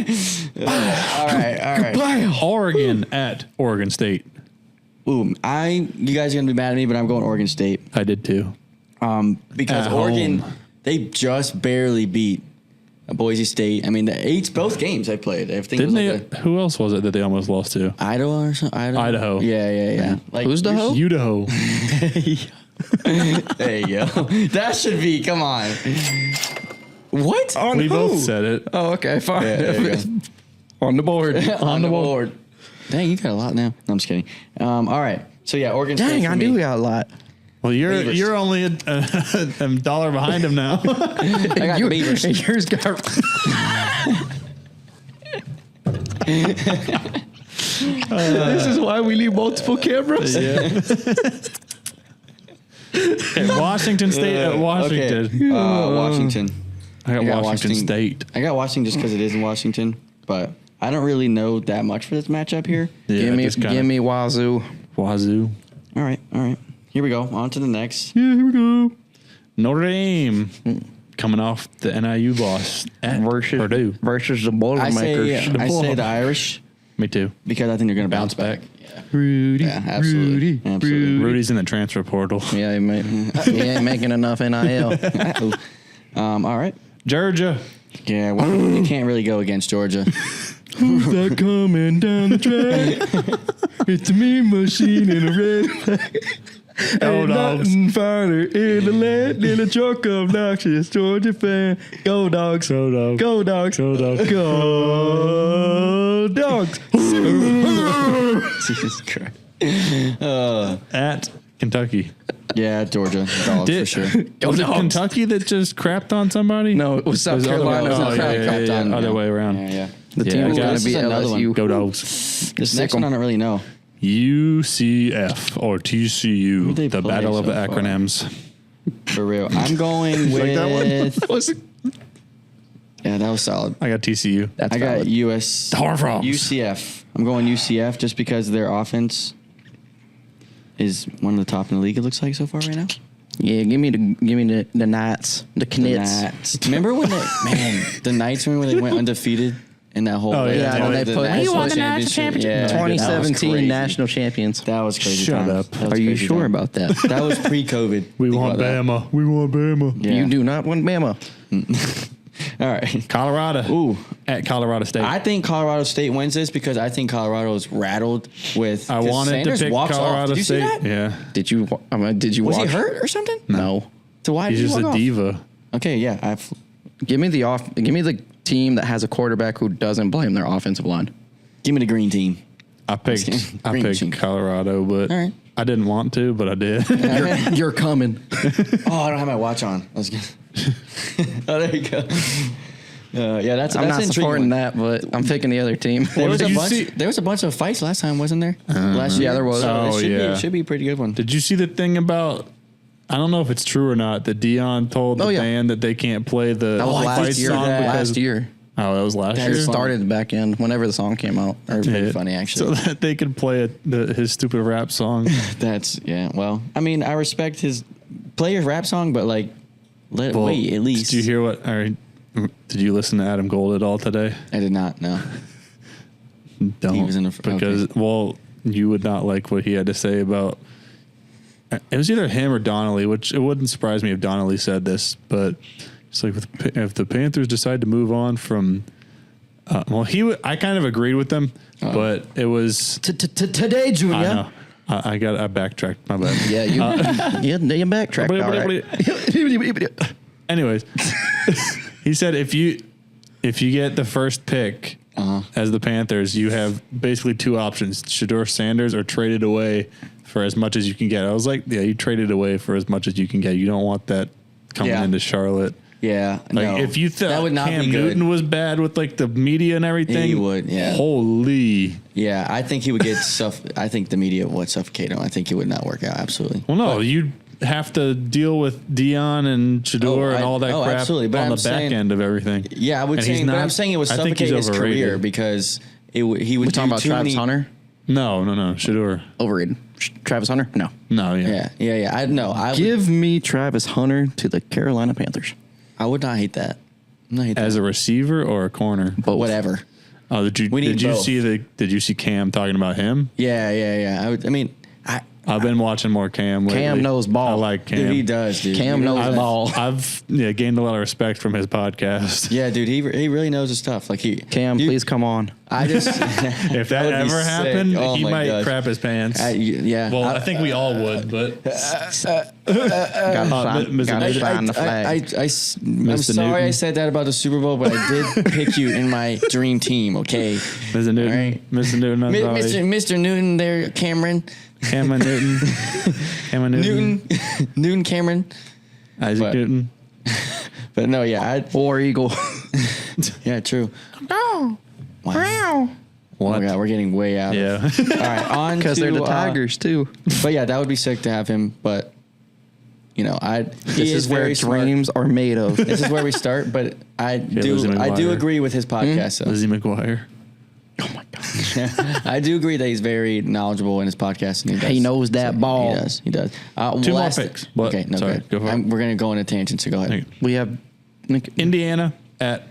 S3: All right.
S1: Oregon at Oregon State.
S3: Ooh, you guys are gonna be mad at me, but I'm going Oregon State.
S1: I did too.
S3: Because
S1: At
S3: Oregon,
S1: home.
S3: they just barely beat Boise State. I mean, both games they played. I think
S1: Didn't
S3: it was
S1: they? Who else was it that they almost lost to?
S3: Idaho or something.
S1: Idaho.
S3: Yeah. Like,
S2: Who's the hoe?
S1: Idaho.
S3: There you go. That should be. Come on. What?
S2: On
S1: We
S2: who?
S1: both said it.
S2: Oh, okay, fine.
S3: Yeah, there you go.
S2: On the board.
S3: On the board. Dang, you got a lot now. No, I'm just kidding. All right. So yeah, Oregon State.
S2: Dang,
S3: for
S2: I
S3: me.
S2: do got a lot.
S1: Well,
S3: Beavers.
S1: you're only a dollar behind him now.
S3: I got the Beavers.
S2: And yours got. This is why we need multiple cameras.
S1: Yeah. At Washington State. At Washington.
S3: Okay. Washington.
S1: I got
S3: got
S1: Washington
S3: Washington.
S1: State.
S3: I got Washington just because it is in Washington, but I don't really know that much for this matchup here.
S1: Yeah,
S2: give me Wazoo.
S1: Wazoo.
S3: All right. Here we go. On to the next.
S1: Yeah, here we go. Notre Dame coming off the NIU loss at Purdue.
S2: Versus the
S3: I
S2: Boilermakers.
S3: say the Irish
S1: Me too.
S3: because I think they're going to bounce back. Yeah.
S2: Rudy.
S3: Yeah, absolutely. Absolutely.
S1: Rudy's in the transfer portal.
S2: Yeah, he ain't making enough NIL.
S3: All right.
S1: Georgia.
S3: Yeah, well, you can't really go against Georgia.
S2: Who's that coming down the track? It's a mean machine in a red flag. Ain't nothing finer in the land than a truck obnoxious Georgia fan. Go dogs.
S1: Go Dogs.
S2: Go dogs.
S1: Go Dogs.
S2: Go dogs.
S3: Jesus Christ.
S1: At Kentucky.
S3: Yeah, Georgia. Dogs for sure.
S1: Was it Kentucky that just crapped on somebody?
S2: No, it was South
S1: the other way-
S2: Carolina.
S1: Oh, yeah. Other way around.
S3: Yeah.
S2: The
S1: Yeah,
S2: team
S1: I
S2: was
S1: got
S2: going
S1: it.
S2: to be
S3: This is another
S2: LSU.
S3: one.
S1: Go Dogs.
S3: This next one I don't really know.
S1: UCF or TCU.
S3: Who'd they
S1: The
S3: play
S1: battle of
S3: so
S1: the
S3: far?
S1: acronyms.
S3: For real. I'm going with. Yeah, that was solid.
S1: I got TCU.
S2: That's
S3: I got
S2: valid.
S3: UCF. I'm going UCF just because their offense is one of the top in the league. It looks like so far right now.
S2: Yeah, give me the Knights, the Knits.
S3: Knights. Remember when the Knights when they went undefeated in that whole
S1: Oh, yeah.
S2: when they put-
S3: national
S2: You won
S1: the national
S3: championship? Yeah,
S2: 2017
S3: that was
S2: national champions.
S3: crazy. That was crazy.
S1: Shut
S3: times.
S1: up.
S3: That was
S2: Are you
S3: crazy
S2: sure
S3: times.
S2: about that?
S3: That was pre-COVID.
S1: We
S3: Think
S1: want
S3: about that.
S1: Bama. We want Bama.
S3: Yeah.
S2: You do not want Bama.
S3: All right.
S1: Colorado.
S3: Ooh.
S1: At Colorado State.
S3: I think Colorado State wins this because I think Colorado is rattled with.
S1: I
S3: 'cause
S1: wanted
S3: Sanders
S1: to pick
S3: walks off.
S1: Colorado
S3: Did you see
S1: State.
S3: that?
S1: Yeah.
S2: Did you
S3: Was
S2: watch?
S3: he hurt or something?
S2: No.
S3: So why
S1: He's
S3: did he
S1: just
S3: walk
S1: a
S3: off?
S1: diva.
S3: Okay, yeah.
S2: Give me the team that has a quarterback who doesn't blame their offensive line.
S3: Give me the green team.
S1: I picked
S3: Green machine.
S1: Colorado, but
S3: All right.
S1: I didn't want to, but I did.
S2: You're coming.
S3: Oh, I don't have my watch on. I was gonna. Oh, there you go. Yeah, that's.
S2: I'm
S3: that's
S2: not
S3: an
S2: supporting
S3: intriguing one.
S2: that, but I'm picking the other team.
S3: There was,
S1: Did
S3: a
S1: you
S3: bunch,
S1: see-
S3: there was a bunch of fights last time, wasn't there? Last year,
S2: Yeah, there was.
S3: So
S1: Oh,
S3: it should
S1: yeah.
S3: be, should be a pretty good one.
S1: Did you see the thing about? I don't know if it's true or not. That Dion told the
S2: Oh, yeah.
S1: band that they can't play the
S2: That was
S1: fight
S2: last year.
S1: song because
S2: Last year.
S1: Oh, that was last
S3: That
S1: year.
S2: It
S3: is funny.
S2: started back end whenever the song came out. Or
S3: pretty funny, actually.
S1: So that they could play his stupid rap song.
S3: That's Well, I mean, I respect his player's rap song, but like,
S1: Well,
S3: wait at least.
S1: Did you hear what? Did you listen to Adam Gold at all today?
S3: I did not know.
S1: Don't
S3: He was in the
S1: because well, you would not like what he had to say about it was either him or Donnelly, which it wouldn't surprise me if Donnelly said this, but it's like if the Panthers decide to move on from, I kind of agreed with them, but it was
S2: Today, Junior.
S1: I know. I backtracked. My bad.
S2: Yeah, you backtracked. All right.
S1: Anyways, he said if you get the first pick as the Panthers, you have basically two options: Shedeur Sanders or trade it away for as much as you can get. I was like, yeah, you trade it away for as much as you can get. You don't want that coming into Charlotte.
S3: Yeah,
S1: like if you thought
S3: that would not
S1: Cam
S3: be good.
S1: Newton was bad with like the media and everything,
S3: he would. Yeah,
S1: holy.
S3: Yeah, I think he would get I think the media would suffocate him. I think it would not work out. Absolutely.
S1: Well, no, you have to deal with Dion and Shedeur and all that crap
S3: absolutely. But
S1: on
S3: I'm
S1: the back end of everything.
S3: Yeah, I would say, but I'm saying it would suffocate his career because he would.
S2: We talking about Travis Hunter?
S1: No, Shedeur.
S2: Overrated. Travis Hunter? No.
S1: Yeah.
S3: I
S2: Give me Travis Hunter to the Carolina Panthers.
S3: I would not hate that.
S1: As a receiver or a corner?
S2: Both.
S3: Whatever.
S1: Oh, did you see Cam talking about him?
S3: Yeah.
S1: I've been watching more Cam lately.
S2: Cam knows ball.
S1: I like Cam.
S3: Dude, he does, dude.
S2: Cam knows ball.
S1: I've gained a lot of respect from his podcast.
S3: Yeah, dude, he really knows his stuff. Like
S2: Cam,
S3: dude,
S2: please come on.
S3: I just
S1: if that ever happened, he might crap his pants.
S3: Yeah.
S1: Well, I think we all would, but
S2: Gotta find the flag.
S3: I'm sorry
S1: Newton.
S3: I said that about the Super Bowl, but I did pick you in my dream team. Okay,
S1: Mr. Newton,
S3: all right.
S1: Mr. Newton,
S3: Mr. Newton, there, Cameron. Newton Cameron.
S1: Isaac Newton.
S3: But no, yeah,
S2: War Eagle.
S3: yeah, true.
S2: Oh,
S3: wow.
S1: What?
S3: Oh my God, we're getting way out.
S1: Yeah.
S3: All right, on
S2: because they're the Tigers too.
S3: But yeah, that would be sick to have him. But
S2: this is where dreams are made of.
S3: This is where we start. But I do agree with his podcast. So.
S1: Lizzie McGuire.
S2: Oh my gosh.
S3: I do agree that he's very knowledgeable in his podcast. And
S2: he knows that ball.
S3: He does.
S1: Two more picks. What?
S3: Okay, no,
S1: sorry, go for it.
S3: We're going to go on a tangent, so go ahead.
S2: We have
S1: Indiana at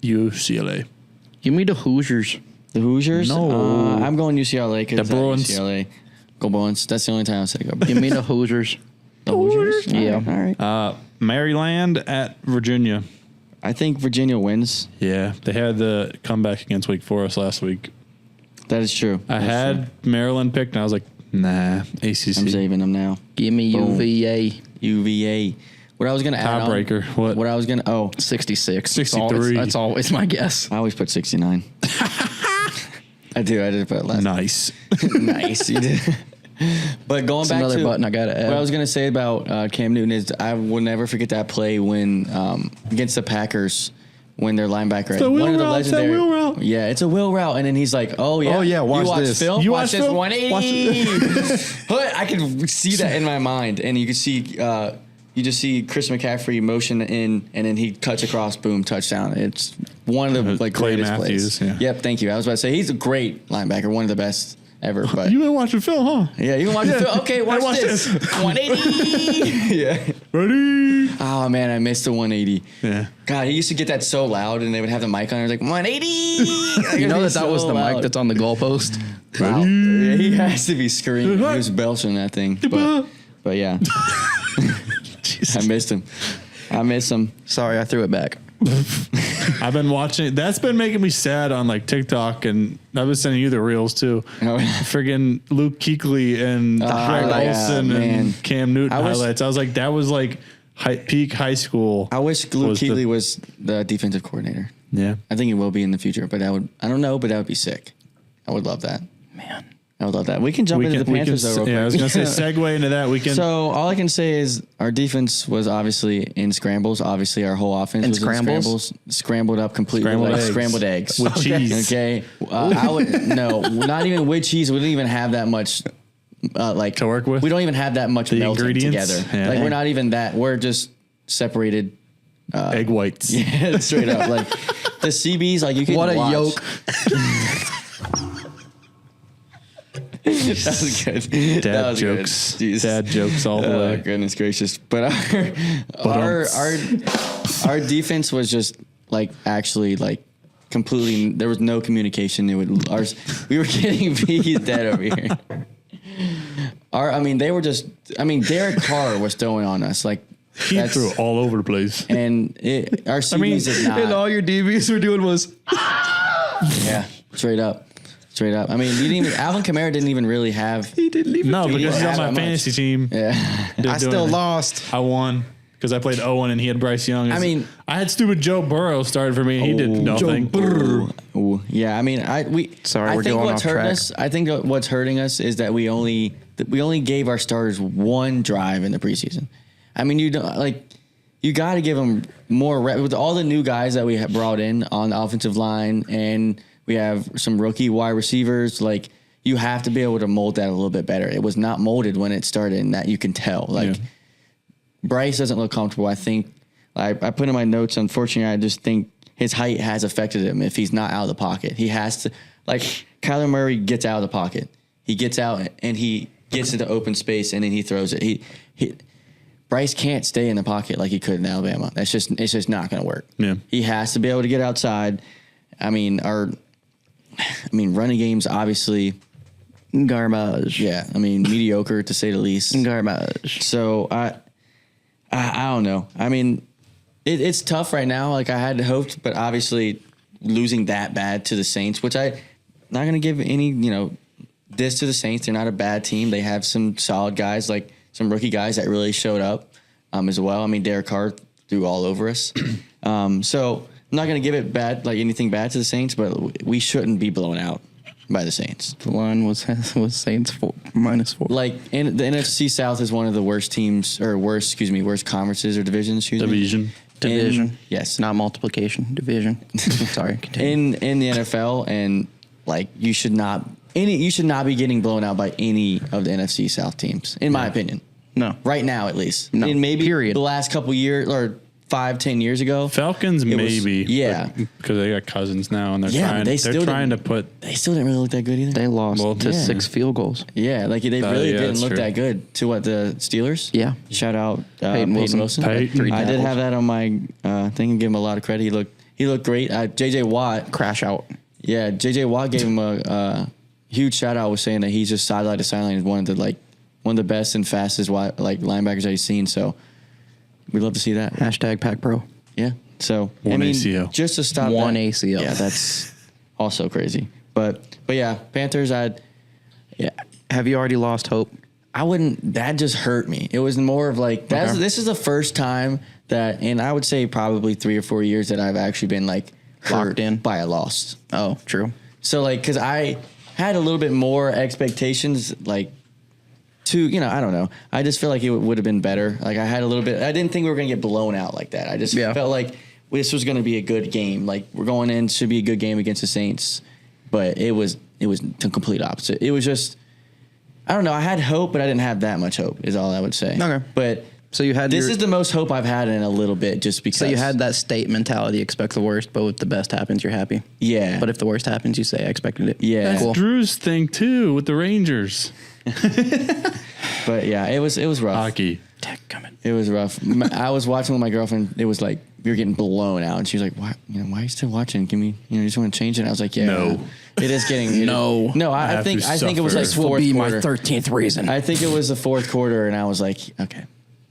S1: UCLA.
S2: Give me the Hoosiers.
S3: The Hoosiers?
S1: No.
S3: I'm going UCLA because
S1: the Bruins.
S3: UCLA. Go Bruins. That's the only time I say go.
S2: Give me the Hoosiers.
S3: The Hoosiers?
S2: Yeah.
S3: All right.
S1: Maryland at Virginia.
S3: I think Virginia wins.
S1: Yeah, they had the comeback against Wake Forest last week.
S3: That is true.
S1: I had Maryland picked, and I was like, nah, ACC.
S3: I'm saving them now.
S2: Give me
S3: Boom.
S2: UVA.
S3: UVA. What I was going to add
S1: Tiebreaker. What
S3: I was going to...
S2: 66.
S1: 63.
S2: That's always my guess.
S3: I always put 69. I did put it last.
S1: Nice.
S3: Nice. You did. But going
S2: That's
S3: back
S2: another
S3: to
S2: button I got to add.
S3: what I was going to say about Cam Newton is I will never forget that play when against the Packers when their linebacker
S1: It's a wheel route. It's a wheel route.
S3: Yeah, it's a wheel route, and then he's like, "Oh yeah,
S2: watch
S3: you watch
S2: this.
S3: film,
S1: You
S3: watch
S1: watch
S3: this
S1: film?
S3: 180." I can see that in my mind, and you can see you just see Chris McCaffrey motion in, and then he cuts across, boom, touchdown. It's one of the
S1: Clay
S3: greatest
S1: Matthews,
S3: plays.
S1: yeah.
S3: Yep, thank you. I was about to say he's a great linebacker, one of the best ever. But
S1: You been watching film, huh?
S3: yeah, you can watch the film. Okay, watch this. 180. Yeah.
S1: Ready?
S3: Oh man, I missed the 180.
S1: Yeah.
S3: God, he used to get that so loud, and they would have the mic on. It was like 180.
S2: You know that was the mic that's on the goalpost?
S3: Wow. Yeah, he has to be screaming. He was belching that thing. But yeah, I missed him.
S2: Sorry, I threw it back.
S1: I've been watching. That's been making me sad on like TikTok, and I've been sending you the reels too.
S3: Oh, yeah.
S1: Friggin' Luke Kuechly and Greg
S3: highlights.
S1: Olson
S3: Yeah, man.
S1: and Cam Newton highlights. I was like, that was like peak high school.
S3: I wish Luke Kuechly was the defensive coordinator.
S1: Yeah.
S3: I think he will be in the future, but I don't know, but that would be sick. I would love that.
S2: Man.
S3: I would love that. We can jump into the Panthers though real quick.
S1: Yeah, I was going to say segue into that. We can.
S3: So all I can say is our defense was obviously in scrambles. Obviously, our whole offense was
S2: scrambles?
S3: in scrambles, scrambled up completely,
S1: Scrambled
S3: like
S1: eggs.
S3: scrambled eggs
S1: With cheese.
S3: Okay, not even with cheese. We didn't even have that much. Like
S1: To work with?
S3: we don't even have that much
S1: The
S3: melted
S1: ingredients?
S3: together.
S1: Yeah.
S3: Like we're not even that. We're just separated.
S1: egg whites.
S3: Yeah, straight up. Like the CBs, like you can
S2: What a
S3: watch.
S2: yolk.
S3: That was good.
S1: Dad jokes.
S3: Jeez.
S1: Dad jokes all the
S3: Oh
S1: way.
S3: goodness gracious! But our defense was just like actually like completely. There was no communication. We were getting beat dead over here. They were just. Derek Carr was throwing on us like.
S1: He threw all over the place.
S3: And our CBs did not.
S2: And all your DBs were doing was.
S3: Yeah, straight up. You didn't even. Alvin Kamara didn't even really have.
S2: He didn't even.
S1: No, because he's on my
S3: much.
S1: fantasy team.
S3: Yeah.
S2: I still lost.
S1: I won because I played Owen and he had Bryce Young.
S3: I
S1: had stupid Joe Burrow started for me and he did nothing.
S3: Ooh. Yeah,
S2: Sorry,
S3: I
S2: we're
S3: think
S2: going
S3: what's
S2: off
S3: hurting
S2: track.
S3: us. I think what's hurting us is that we only gave our starters one drive in the preseason. You don't you got to give them more with all the new guys that we have brought in on the offensive line, and we have some rookie wide receivers. Like, you have to be able to mold that a little bit better. It was not molded when it started, and that you can tell. Bryce doesn't look comfortable. I think I put in my notes. Unfortunately, I just think his height has affected him. If he's not out of the pocket, he has to. Kyler Murray gets out of the pocket. He gets out and he gets into open space and then he throws it. Bryce can't stay in the pocket like he could in Alabama. It's just not going to work.
S1: Yeah.
S3: He has to be able to get outside. Running games obviously
S2: Garbage.
S3: Yeah, mediocre to say the least.
S2: Garbage.
S3: So I don't know. It's tough right now. I had hoped, but obviously losing that bad to the Saints, which I'm not going to give any this to the Saints. They're not a bad team. They have some solid guys, like some rookie guys that really showed up as well. Derek Carr threw all over us. So I'm not going to give it anything bad to the Saints, but we shouldn't be blown out by the Saints.
S2: The line was Saints -4.
S3: And the NFC South is one of the worst teams, or worst conferences or divisions.
S2: Division.
S3: Yes.
S2: Not multiplication. Division. Sorry. Continue.
S3: In the NFL, and you should not be getting blown out by any of the NFC South teams, in my opinion.
S2: No.
S3: Right now, at least.
S2: No.
S3: And maybe
S2: Period.
S3: the last couple years or 5-10 years ago.
S1: Falcons maybe.
S3: Yeah.
S1: Because they got Cousins now and they're
S3: They
S1: still didn't really
S3: look that good either.
S2: They lost to 6 field goals.
S3: Yeah, they really didn't look
S1: true.
S3: that good to the Steelers.
S2: Yeah.
S3: Shout out
S2: Peyton Wilson.
S3: I did have that on my thing and give him a lot of credit. He looked great. JJ Watt.
S2: Crash out.
S3: Yeah, JJ Watt gave him a huge shout out, was saying that he's just sideline to sideline is one of the best and fastest linebackers that he's seen. So we'd love to see that.
S2: #Pack Pro.
S3: Yeah. So
S1: One ACL.
S3: just to stop
S2: One
S3: that,
S2: ACL.
S3: Yeah, that's also crazy. But yeah, Panthers.
S2: Have you already lost hope?
S3: I wouldn't. That just hurt me. It was more of this is the first time that, and I would say probably 3 or 4 years that I've actually been hurt
S2: Locked in
S3: by a loss.
S2: Oh, true.
S3: So because I had a little bit more expectations, I don't know. I just feel like it would have been better. I had a little bit. I didn't think we were going to get blown out like that. I just felt like this was going to be a good game. We're going in, should be a good game against the Saints, but it was the complete opposite. It was just, I don't know. I had hope, but I didn't have that much hope. Is all I would say.
S2: Okay.
S3: But
S2: so you had
S3: this is the most hope I've had in a little bit, just because.
S2: So you had that state mentality: expect the worst, but if the best happens, you're happy.
S3: Yeah.
S2: But if the worst happens, you say I expected it.
S3: Yeah.
S1: That's
S2: Cool.
S1: Drew's thing too with the Rangers.
S3: But yeah, it was rough.
S1: Hockey.
S3: It was rough. I was watching with my girlfriend. It was we were getting blown out, and she was like, "Why? Why are you still watching? Give me, you just want to change it." And I was like, "Yeah,
S1: No.
S3: It is getting
S2: No.
S3: No, I think it was
S1: suffer.
S3: fourth quarter.
S2: 13th reason.
S3: I think it was the fourth quarter, and I was like, okay.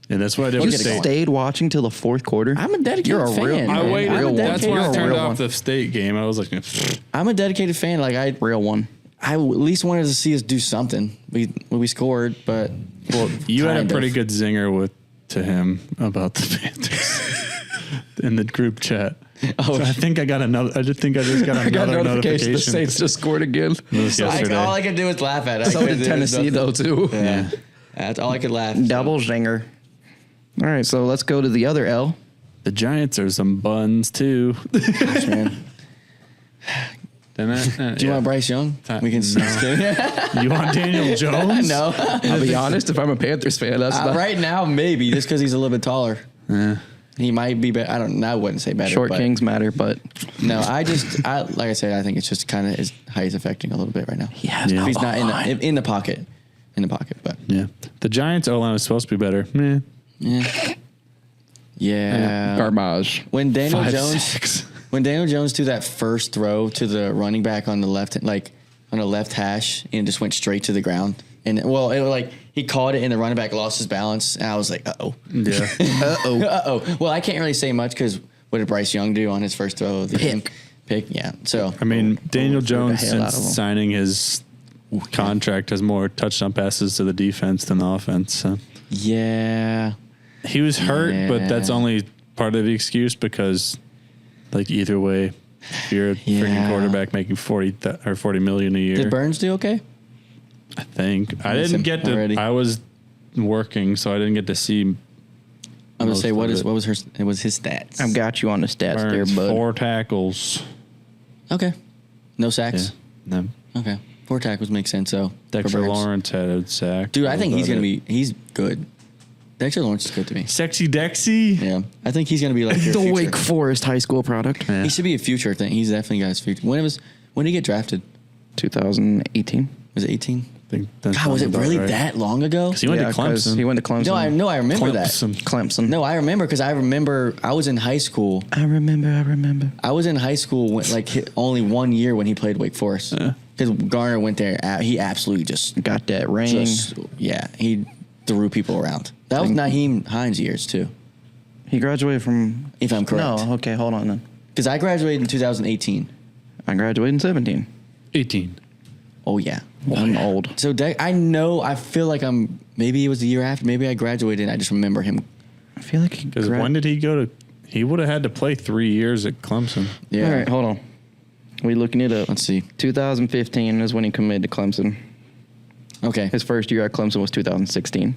S1: And that's what I did
S2: You
S1: with State.
S2: stayed watching till the fourth quarter.
S3: I'm a dedicated
S2: You're a
S3: fan.
S2: real-
S1: I
S3: man.
S1: waited.
S3: I'm a
S1: That's
S3: dedicated
S1: when I
S2: You're a
S1: turned
S2: real
S1: off
S2: one.
S1: the State game. I was like,
S3: I'm a dedicated fan.
S2: Real one.
S3: I at least wanted to see us do something. We scored, but
S1: you had a
S3: kind
S1: pretty
S3: of.
S1: good zinger to him about the Panthers in the group chat.
S3: Oh,
S1: So I think I got another. I just think I just got another notification.
S2: The Saints just scored again.
S1: This yesterday.
S3: all I could do was laugh at it.
S2: So did Tennessee though too.
S3: Yeah, that's all I could laugh.
S2: Double zinger. All right, so let's go to the other L.
S1: The Giants are some buns too.
S3: Gosh, man. Do you want Bryce Young? We can.
S1: No. You want Daniel Jones?
S3: No.
S2: I'll be honest, if I'm a Panthers fan, that's not
S3: Right now, maybe just because he's a little bit taller.
S1: Yeah.
S3: He might be better. I don't know. I wouldn't say better.
S2: short
S3: but
S2: kings matter, but
S3: No, like I said, I think it's just kind of his height is affecting a little bit right now.
S2: he has
S1: Yeah.
S2: no
S3: He's not
S2: line.
S3: in the pocket. In the pocket, but
S1: Yeah. The Giants O-line was supposed to be better. Meh.
S3: yeah.
S2: Garbage.
S3: When Daniel
S1: 5'6".
S3: When Daniel Jones threw that first throw to the running back on the left, on the left hash, and just went straight to the ground, And well, it was like he caught it and the running back lost his balance, and I was like, uh-oh.
S1: Yeah.
S3: Uh-oh. Well, I can't really say much because what did Bryce Young do on his first throw of the game? Pick, yeah. So
S1: I mean, Daniel Jones,
S2: hell out of
S1: since
S2: him.
S1: signing his contract, has more touchdown passes to the defense than the offense. So.
S3: yeah.
S1: He was hurt, but that's
S3: Yeah.
S1: only part of the excuse because, like, either way, if you're a freaking
S3: Yeah.
S1: quarterback making $40 million a year,
S3: Did Burns do okay?
S1: I think I
S3: miss
S1: didn't
S3: him
S1: get to.
S3: already.
S1: I was working, so I didn't get to see.
S3: I'm gonna
S1: most
S3: say
S1: of
S3: what
S1: it.
S3: was his stats?
S2: I've got you on the stats
S1: Burns,
S2: there, bud.
S1: 4 tackles.
S3: Okay. No
S1: Yeah.
S3: sacks.
S1: No.
S3: Okay. 4 tackles makes sense. So for
S1: Dexter
S3: Burns.
S1: Lawrence had a sack.
S3: Dude, I think he's
S1: About
S3: gonna
S1: it.
S3: he's good. Dexter Lawrence is good to me.
S1: Sexy Dexy.
S3: Yeah, I think he's gonna be like your
S2: The
S3: future.
S2: Wake Forest high school product.
S1: Yeah.
S3: He should be a future thing. He's definitely got his future. When did he get drafted?
S2: 2018.
S3: Was it 18?
S1: I think that's
S3: God, was it
S1: about
S3: really
S1: right.
S3: that long ago?
S1: 'Cause he went to
S2: 'cause
S1: Clemson.
S2: He went to Clemson.
S3: No, I remember that.
S2: Clemson.
S3: No, I remember because I was in high school.
S2: I remember.
S3: I was in high school when, only 1 year when he played Wake Forest. Because Garner went there. He absolutely just
S2: Got that ring.
S3: he threw people around. That was Naheem Hines' years too,
S2: He graduated from.
S3: if I'm correct.
S2: No, okay, hold on then.
S3: Because I graduated in 2018.
S2: I graduated in 17.
S1: 18.
S3: Oh yeah.
S2: I'm old.
S3: So I feel like maybe it was the year after. Maybe I graduated and I just remember him.
S2: I feel like he.
S1: Because when did he go to? He would have had to play 3 years at Clemson.
S3: Yeah.
S2: All right, hold on. We looking it up.
S3: Let's see.
S2: 2015 is when he committed to Clemson.
S3: Okay.
S2: His first year at Clemson was 2016.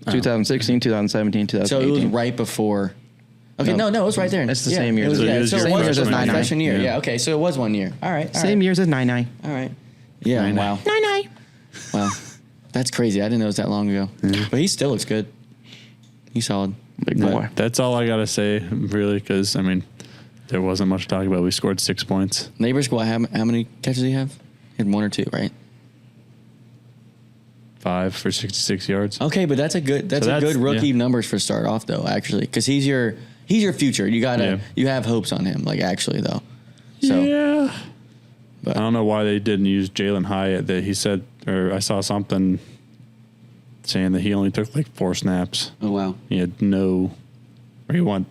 S2: 2016, 2017,
S3: So
S2: 2018.
S3: it was right before. Okay, no, it was right there.
S2: It's the same year.
S3: It was,
S1: So
S3: yeah,
S1: it was
S3: so
S1: your
S3: it was
S1: freshman
S3: my
S1: year.
S3: freshman year.
S1: Yeah.
S3: Yeah. Okay, so it was 1 year. All right.
S2: Same years as Nine.
S3: All right. Yeah.
S1: Nine.
S3: Wow.
S2: Nine.
S3: Wow. That's crazy. I didn't know it was that long ago. But he still looks good. He's solid.
S2: Big
S3: But-
S2: boy.
S1: That's all I gotta say, really, because I mean, there wasn't much to talk about. We scored 6 points.
S3: Neighbors, how many catches did he have? He had 1 or 2, right?
S1: 5 for 66 yards.
S3: Okay, but that's a good rookie
S1: yeah.
S3: numbers for start off though. Actually, because he's your future. You have hopes on him. Like actually though. So
S1: Yeah.
S3: But-
S1: I don't know why they didn't use Jalen Hyatt. That he said, or I saw something saying that he only took like 4 snaps.
S3: Oh wow.
S1: He had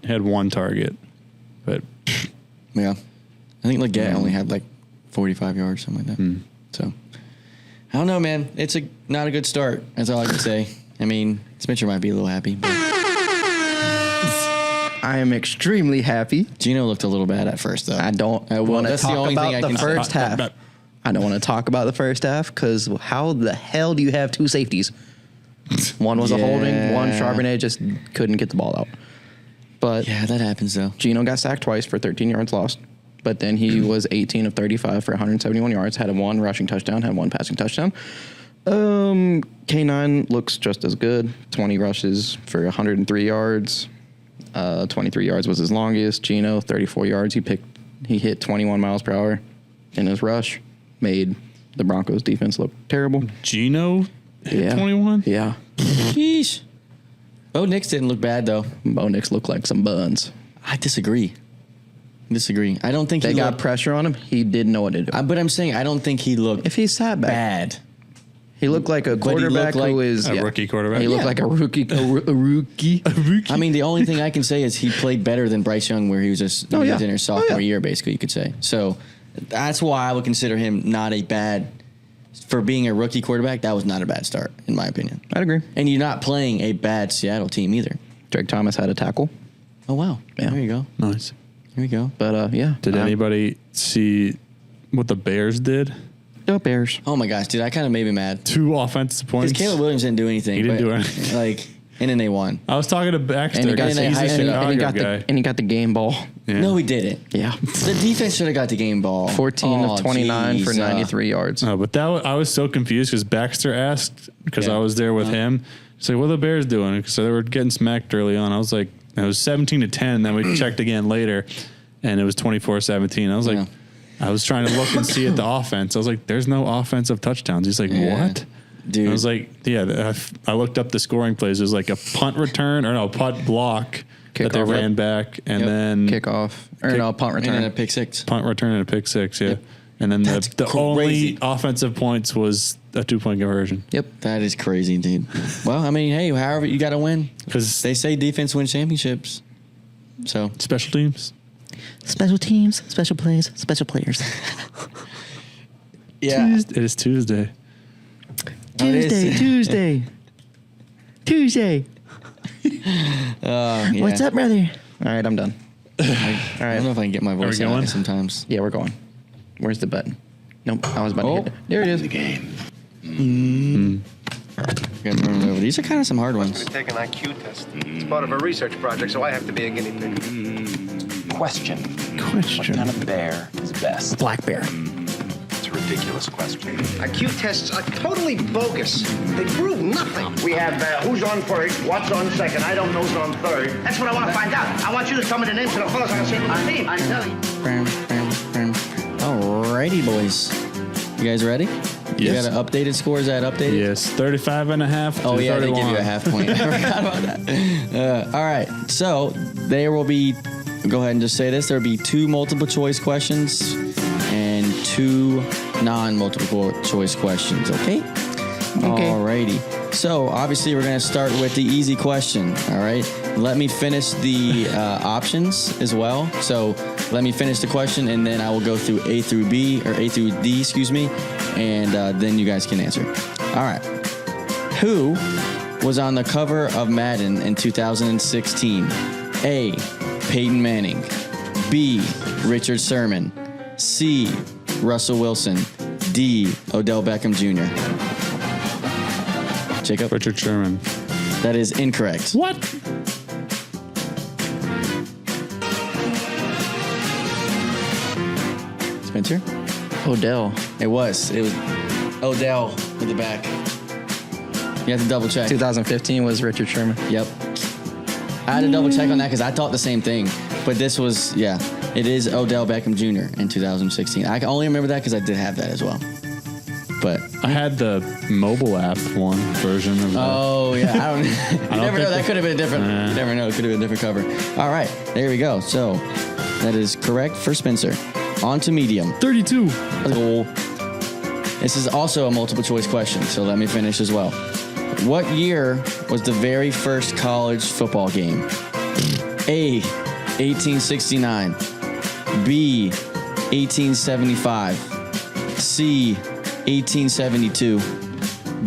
S1: had 1 target, but
S3: Yeah. I think Leggett only had like 45 yards, something like that. So, I don't know, man. It's not a good start. That's all I can say. I mean, Spencer might be a little happy. But
S2: I am extremely happy.
S3: Gino looked a little bad at first, though.
S2: I don't
S3: well,
S2: want to
S3: that's the
S2: talk
S3: only thing I
S2: about the
S3: can say.
S2: first half. I don't want to talk about the first half because how the hell do you have 2 safeties? One was a holding, one
S3: Yeah.
S2: Charbonnet just couldn't get the ball out. But
S3: Yeah, that happens, though.
S2: Gino got sacked twice for 13 yards lost. But then he was 18 of 35 for 171 yards, had 1 rushing touchdown, had 1 passing touchdown. K9 looks just as good. 20 rushes for 103 yards. 23 yards was his longest. Gino, 34 yards. He hit 21 miles per hour in his rush. Made the Broncos defense look terrible.
S1: Gino hit 21.
S2: Yeah.
S3: Sheesh. Bo Nix didn't look bad, though.
S2: Bo Nix looked like some buns.
S3: I disagree. I don't think
S2: They
S3: he
S2: got
S3: looked...
S2: pressure on him. He didn't know what to do.
S3: But I'm saying I don't think he looked
S2: If he sat back,
S3: bad.
S2: he looked like a
S3: But he looked
S2: quarterback
S3: like
S2: who is
S1: A rookie quarterback.
S2: He looked
S3: Yeah.
S2: like a rookie. A rookie.
S3: I mean, the only thing I can say is he played better than Bryce Young, where he was just
S2: Oh, yeah.
S3: in his sophomore
S2: Oh, yeah.
S3: year, basically, you could say. So that's why I would consider him not a bad, for being a rookie quarterback, that was not a bad start, in my opinion.
S2: I'd agree.
S3: And you're not playing a bad Seattle team either.
S2: Drake Thomas had a tackle,
S3: Oh, wow.
S2: Yeah.
S3: There you go.
S1: Nice.
S3: Here we go.
S2: but yeah.
S1: Did anybody see what the Bears did?
S2: The Bears.
S3: Oh, my gosh, dude, I kind of made me mad.
S1: 2 offensive points.
S3: Because Caleb Williams didn't do anything.
S1: He didn't
S3: but,
S1: do anything.
S3: And then they won.
S1: I was talking to Baxter.
S2: And he got,
S1: because
S3: and
S1: he's
S3: they-
S1: a
S3: and he-
S1: Chicago
S2: and he got
S1: guy.
S2: and he got the game ball.
S1: Yeah.
S3: No, he didn't.
S2: Yeah.
S3: The defense should have got the game ball.
S2: 14
S3: Oh,
S2: of 29 for
S3: geez,
S2: 93 yards.
S1: But I was so confused because Baxter asked, because
S3: Yeah.
S1: I was there with him. He's like, what are the Bears doing? So they were getting smacked early on. I was like, it was 17-10. And then we checked again later, and it was 24-17. I was like,
S3: Yeah.
S1: I was trying to look and see at the offense. I was like, there's no offensive touchdowns. He's like,
S3: Yeah.
S1: what?
S3: Dude.
S1: I was like, yeah. I looked up the scoring plays. It was like a punt return punt block that they
S2: Kickoff.
S1: ran back, and
S3: Yep.
S1: then
S2: Kickoff. Or no, punt
S3: And
S2: return.
S3: then a pick six.
S1: punt return and a pick 6. Yeah.
S3: Yep.
S1: And then
S3: That's
S1: the
S3: crazy.
S1: only offensive points was a 2-point conversion.
S2: Yep.
S3: That is crazy, dude. Well, I mean, hey, however you got to win.
S1: Because
S3: They say defense wins championships. So
S1: special teams.
S2: Special teams, special plays, special players.
S3: yeah,
S1: It is Tuesday.
S2: Tuesday.
S3: yeah.
S2: What's up, brother? All right, I'm done.
S3: I don't know if I can get my voice
S1: going?
S3: out sometimes.
S2: Yeah, we're going. Where's the button? Nope, I was about to hit it. There it is.
S3: Gotta remember over. These are kind of some hard ones.
S4: To take an IQ test. It's part of a research project, so I have to be a guinea pig.
S5: Question. What kind of bear is best?
S2: Black bear.
S5: It's a ridiculous question.
S4: IQ tests are totally bogus. They prove nothing.
S6: We have who's on first, what's on second. I don't know who's on third.
S4: That's what I want to find out. I want you to tell me the names of the fellas I can say my team. I'm telling you.
S3: Alrighty, boys. You guys ready? You
S1: Yes.
S3: got an updated score? Is that updated?
S1: Yes, 35.5 to
S3: Oh, yeah,
S1: 31.
S3: they give you a half point. I forgot about that. All right. So there will be, go ahead and just say this. There will be 2 multiple choice questions and 2 non-multiple choice questions. Okay? Alrighty. So obviously we're going to start with the easy question. All right. Let me finish the options as well. So let me finish the question and then I will go through A through B or A through D, excuse me. And then you guys can answer. All right. Who was on the cover of Madden in 2016? A. Peyton Manning. B. Richard Sherman. C. Russell Wilson. D. Odell Beckham Jr. Jacob?
S1: Richard Sherman.
S3: That is incorrect.
S1: What?
S3: Spencer?
S2: Odell.
S3: It was Odell in the back. You have to double check.
S2: 2015 was Richard Sherman.
S3: Yep. I had to double check on that because I thought the same thing. But this was, yeah, it is Odell Beckham Jr. in 2016. I can only remember that because I did have that as well. But
S1: I had the mobile app one version of that.
S3: oh yeah, I don't. You never know.
S1: think
S3: That could have been different. You never know. It could have been a different cover. All right, there we go. So that is correct for Spencer. On to medium.
S1: 32.
S3: Let's go. This is also a multiple choice question, so let me finish as well. What year was the very first college football game? A. 1869. B. 1875. C. 1872.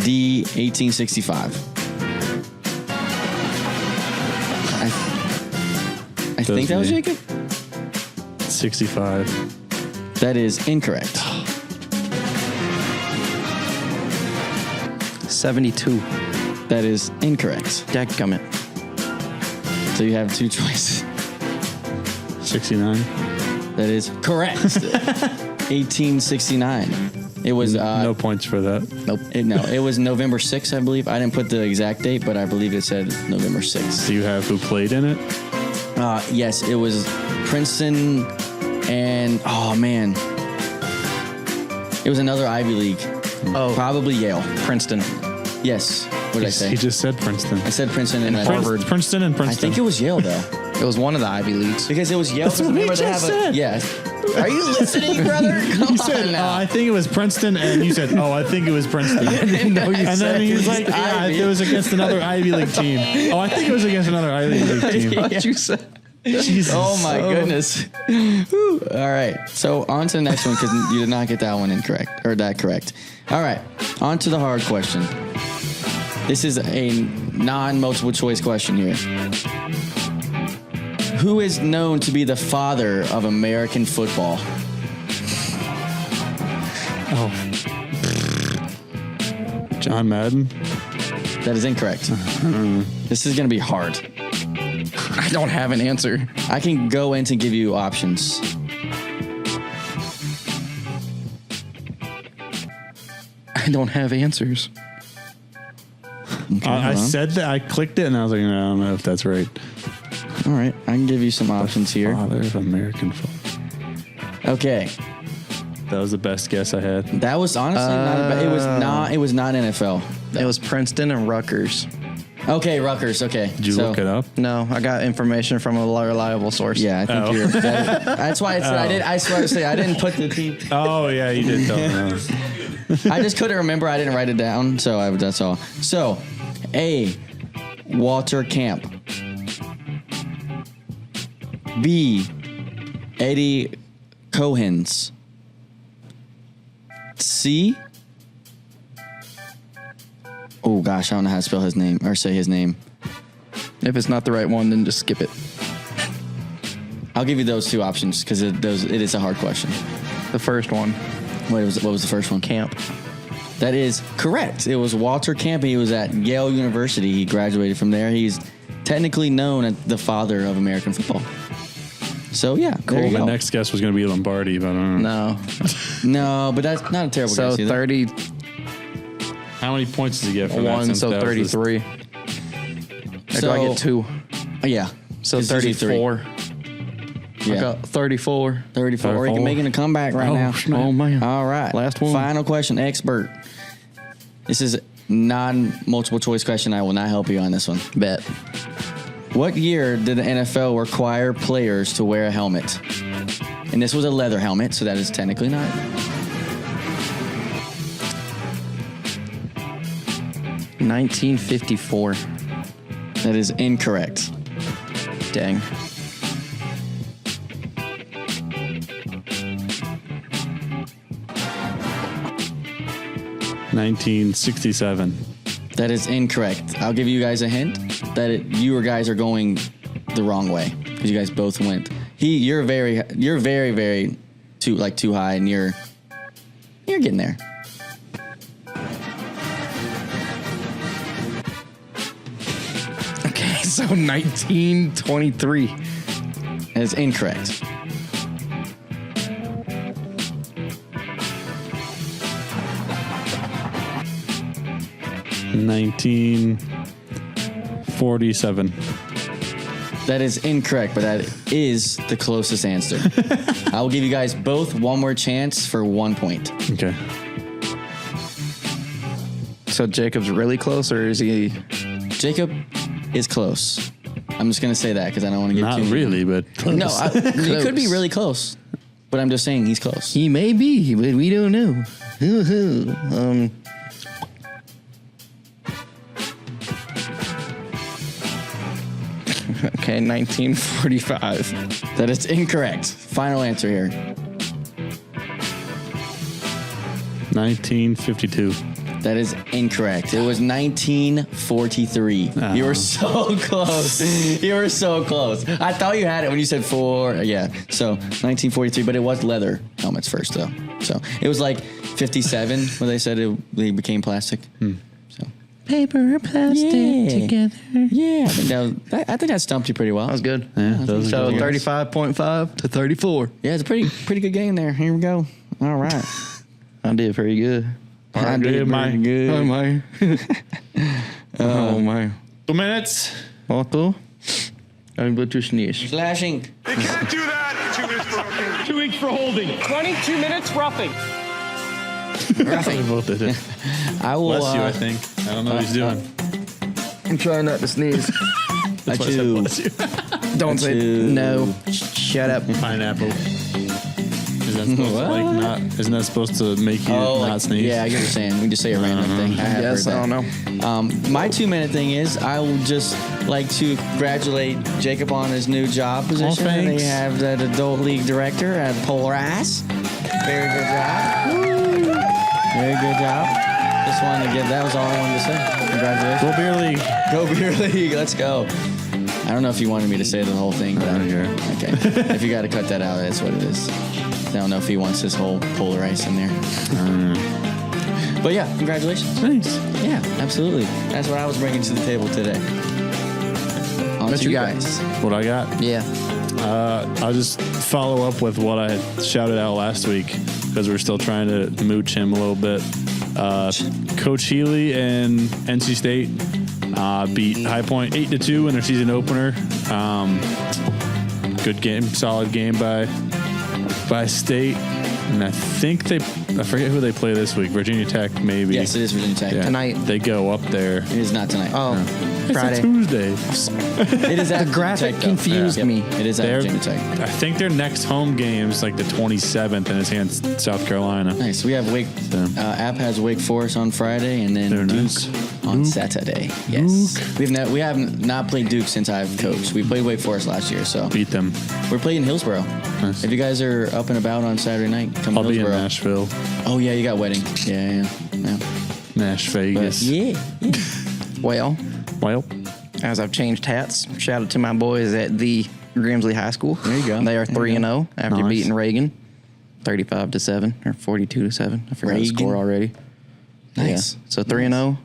S3: D. 1865. I think that was
S1: me.
S3: Jacob.
S1: 65.
S3: That is incorrect.
S2: 72.
S3: That is incorrect.
S2: Dadgummit.
S3: So you have 2 choices.
S1: 69.
S3: That is correct. 1869. It was
S1: No points for that.
S3: nope. It was November 6th, I believe. I didn't put the exact date, but I believe it said November 6th.
S1: Do you have who played in it?
S3: Yes, it was Princeton and oh man, it was another Ivy League.
S2: Oh,
S3: Probably Yale.
S2: Princeton.
S3: Yes. What did I say?
S1: He just said Princeton.
S3: I said Princeton and
S1: Harvard. Princeton and
S3: I
S1: Princeton.
S3: think it was Yale though,
S2: It was one of the Ivy Leagues.
S3: because it was Yale.
S1: That's what we just said.
S3: Yeah. Are you listening, brother? Come
S1: You said,
S3: on now.
S1: I think it was Princeton, and you said, I think it was Princeton.
S3: No, you
S1: And
S3: said
S1: then he was like,
S3: it's
S1: yeah,
S3: Ivy.
S1: it was against another Ivy League team. I think it was against another Ivy League team.
S2: What you said?
S1: Jesus.
S3: Oh my goodness. Whew. All right. So on to the next one because you did not get that one incorrect or that correct. All right. On to the hard question. This is a non-multiple choice question here. Who is known to be the father of American football?
S1: Oh. John Madden.
S3: That is incorrect. This is going to be hard.
S2: I don't have an answer.
S3: I can go in to give you options.
S2: I don't have answers.
S1: I
S3: hold on.
S1: said that. I clicked it, and I was like, I don't know if that's right.
S3: All right. I can give you some options here.
S1: Father of American football.
S3: Okay.
S1: That was the best guess I had.
S3: That was honestly not bad. It was not NFL.
S2: It was Princeton and Rutgers.
S3: Okay, Rutgers. Okay.
S1: Did you look it up?
S2: No, I got information from a reliable source.
S3: Yeah, I think you're. That's why I did. I swear to say, I didn't put the team.
S1: Oh, yeah, you did tell me.
S3: I just couldn't remember. I didn't write it down, so that's all. So, A, Walter Camp. B, Eddie Cohens. C. Oh gosh, I don't know how to spell his name or say his name.
S2: If it's not the right one, then just skip it.
S3: I'll give you those two options because it is a hard question.
S2: The first one,
S3: What was the first one?
S2: Camp.
S3: That is correct. It was Walter Camp. He was at Yale University. He graduated from there. He's technically known as the father of American football. So yeah, there you
S1: My
S3: go.
S1: next guess was going to be Lombardi, but I don't know.
S2: No.
S3: No, but that's not a terrible
S2: So
S3: guess either.
S2: 31,
S1: How many points did you get from that? Since
S2: so
S1: that was the-
S2: 33. Or do I get 2?
S3: Yeah.
S2: So
S3: It's usually
S2: 34.
S3: Yeah.
S2: I got 34.
S3: 34. Or you can
S1: 34.
S3: make it a comeback right now.
S2: Oh, man.
S3: All right.
S2: Last one.
S3: Final question, expert. This is non-multiple choice question. I will not help you on this one.
S2: Bet.
S3: What year did the NFL require players to wear a helmet? And this was a leather helmet, so that is technically not.
S2: 1954.
S3: That is incorrect.
S2: Dang.
S1: $1967.
S3: That is incorrect. I'll give you guys a hint that you guys are going the wrong way because you guys both went. You're very too high, and you're getting there.
S2: Okay, so 1923.
S3: That is incorrect.
S1: $1947.
S3: That is incorrect, but that is the closest answer. I will give you guys both one more chance for 1 point.
S1: Okay.
S2: So Jacob's really close, or is he?
S3: Jacob is close. I'm just going to say that because I don't want to give
S1: Not
S3: too many.
S1: really, but close.
S3: No, it could be really close, but I'm just saying he's close.
S2: He may be, but we don't know. Okay, 1945.
S3: That is incorrect. Final answer here.
S1: 1952.
S3: That is incorrect. It was 1943.
S1: Oh.
S3: You were so close. You were so close. I thought you had it when you said 4. Yeah. So 1943, but it was leather helmets first, though. So it was like 57 when they said they became plastic. So
S2: Paper or plastic together.
S3: yeah, I think that stumped you pretty well.
S2: That was good.
S1: Yeah, that was
S2: So
S1: good.
S2: 35.5 to 34.
S3: Yeah, it's a pretty good game there. Here we go. All right.
S2: I did pretty good.
S3: I did
S1: my-
S3: pretty good.
S2: Oh my. Oh my.
S1: 2 minutes.
S2: Otto. I'm going to sneeze.
S3: Slashing.
S6: They can't do that.
S7: 2 weeks for holding. 22 minutes roughing.
S1: They both did it.
S3: I will.
S1: Bless you, I think. I don't know what he's doing.
S2: I'm trying not to sneeze.
S3: I
S1: That's why I said
S3: chew.
S1: bless you.
S2: Don't say
S3: Achoo.
S2: no. Shut up.
S1: Pineapple. Is that supposed to like not? Isn't that supposed to make you
S3: Oh,
S1: not
S3: like,
S1: sneeze?
S3: yeah, I get what you're saying. We just say a random thing. I have
S2: Yes,
S3: heard
S2: I
S3: that.
S2: don't know.
S3: My 2-minute thing is I will just like to congratulate Jacob on his new job position.
S1: thanks.
S3: They have that adult league director at Polar Ass. Very good job. Very good job. Just wanted to that was all I wanted to say. Congratulations.
S1: Go Beer League.
S3: Go Beer League. Let's go. I don't know if you wanted me to say the whole thing, but
S1: I don't care.
S3: Okay. If you got to cut that out, that's what it is. I don't know if he wants his whole Polar Ice in there. But yeah, congratulations.
S1: Thanks.
S3: Yeah, absolutely. That's what I was bringing to the table today. On
S2: What
S3: to
S2: you got?
S3: guys.
S1: What I got?
S2: Yeah.
S1: I'll just follow up with what I had shouted out last week because we're still trying to mooch him a little bit. Coach Healy and NC State beat High Point 8-2 in their season opener. Good game, solid game by State. And I think I forget who they play this week. Virginia Tech, maybe.
S3: Yes, it is Virginia Tech.
S1: Yeah.
S2: Tonight.
S1: They go up there.
S3: It is not tonight.
S2: Oh,
S1: It's
S2: Friday.
S1: a Tuesday.
S3: It is at
S2: The graphic
S3: Virginia Tech, though.
S2: confused
S3: Yep.
S2: me.
S3: It is at
S1: They're-
S3: Virginia Tech.
S1: I think their next home game is like the 27th, and it's against South Carolina.
S3: Nice. We have App has Wake Forest on Friday, and then
S1: They're
S3: Duke
S1: nice.
S3: on Saturday. Yes, we have not played Duke since I've coached. We played Wake Forest last year, so
S1: Beat them.
S3: we're playing Hillsborough.
S1: Nice.
S3: If you guys are up and about on Saturday night, come
S1: I'll
S3: to
S1: be in
S3: Hillsborough.
S1: Nashville,
S3: Oh yeah, you got wedding. Yeah.
S1: Nash Vegas.
S3: Yeah.
S2: Well,
S1: Well,
S2: as I've changed hats, shout out to my boys at the Grimsley High School.
S3: There you go.
S2: They are
S3: There you
S2: 3-0 after
S1: Nice.
S2: beating Reagan 35-7 or 42-7. I forgot the
S3: Reagan.
S2: score already.
S3: Nice.
S2: Yeah. So 3-0.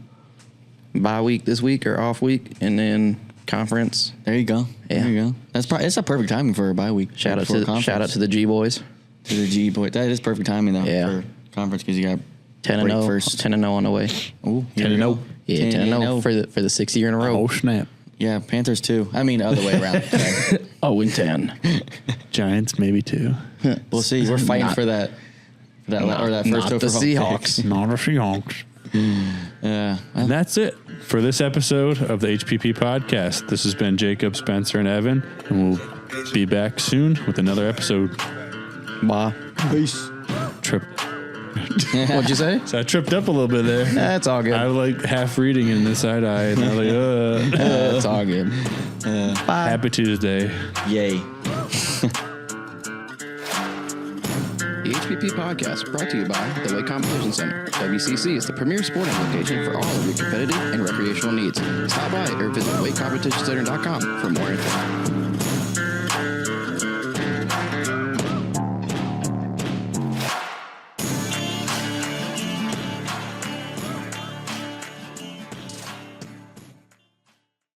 S2: Bye week this week or off week, and then conference.
S3: There you go.
S2: Yeah.
S3: There you go. It's a perfect timing for a bye week.
S2: Shout out
S3: for
S2: to the G boys.
S3: to the G boy. That is perfect timing though.
S2: Yeah.
S3: For conference because you got
S2: 10-0
S3: first.
S2: 10-0 on the way.
S3: Ooh,
S1: 10-0.
S2: Yeah, 10-0 for the 6th year in a row.
S1: oh snap!
S3: Yeah, Panthers too. I mean, other way around. Sorry.
S2: 0-10.
S1: Giants maybe too.
S3: We'll see. We're fighting
S2: Not-
S3: for that first
S2: not
S3: overall
S2: the
S3: pick.
S2: Seahawks.
S1: Not a Seahawks.
S3: Yeah.
S1: And that's it for this episode of the HPP podcast. This has been Jacob, Spencer, and Evan, and we'll be back soon with another episode.
S2: Bye.
S3: Peace.
S1: Trip.
S2: What'd you say?
S1: So I tripped up a little bit there.
S2: That's all good.
S1: I was like half reading in the side eye, and I was like,
S2: That's all good. Bye.
S1: Happy Tuesday.
S3: Yay.
S2: The HPP podcast brought to you by the Wake Competition Center. WCC is the premier sporting location for all of your competitive and recreational needs. Stop by or visit wakecompetitioncenter.com for more info.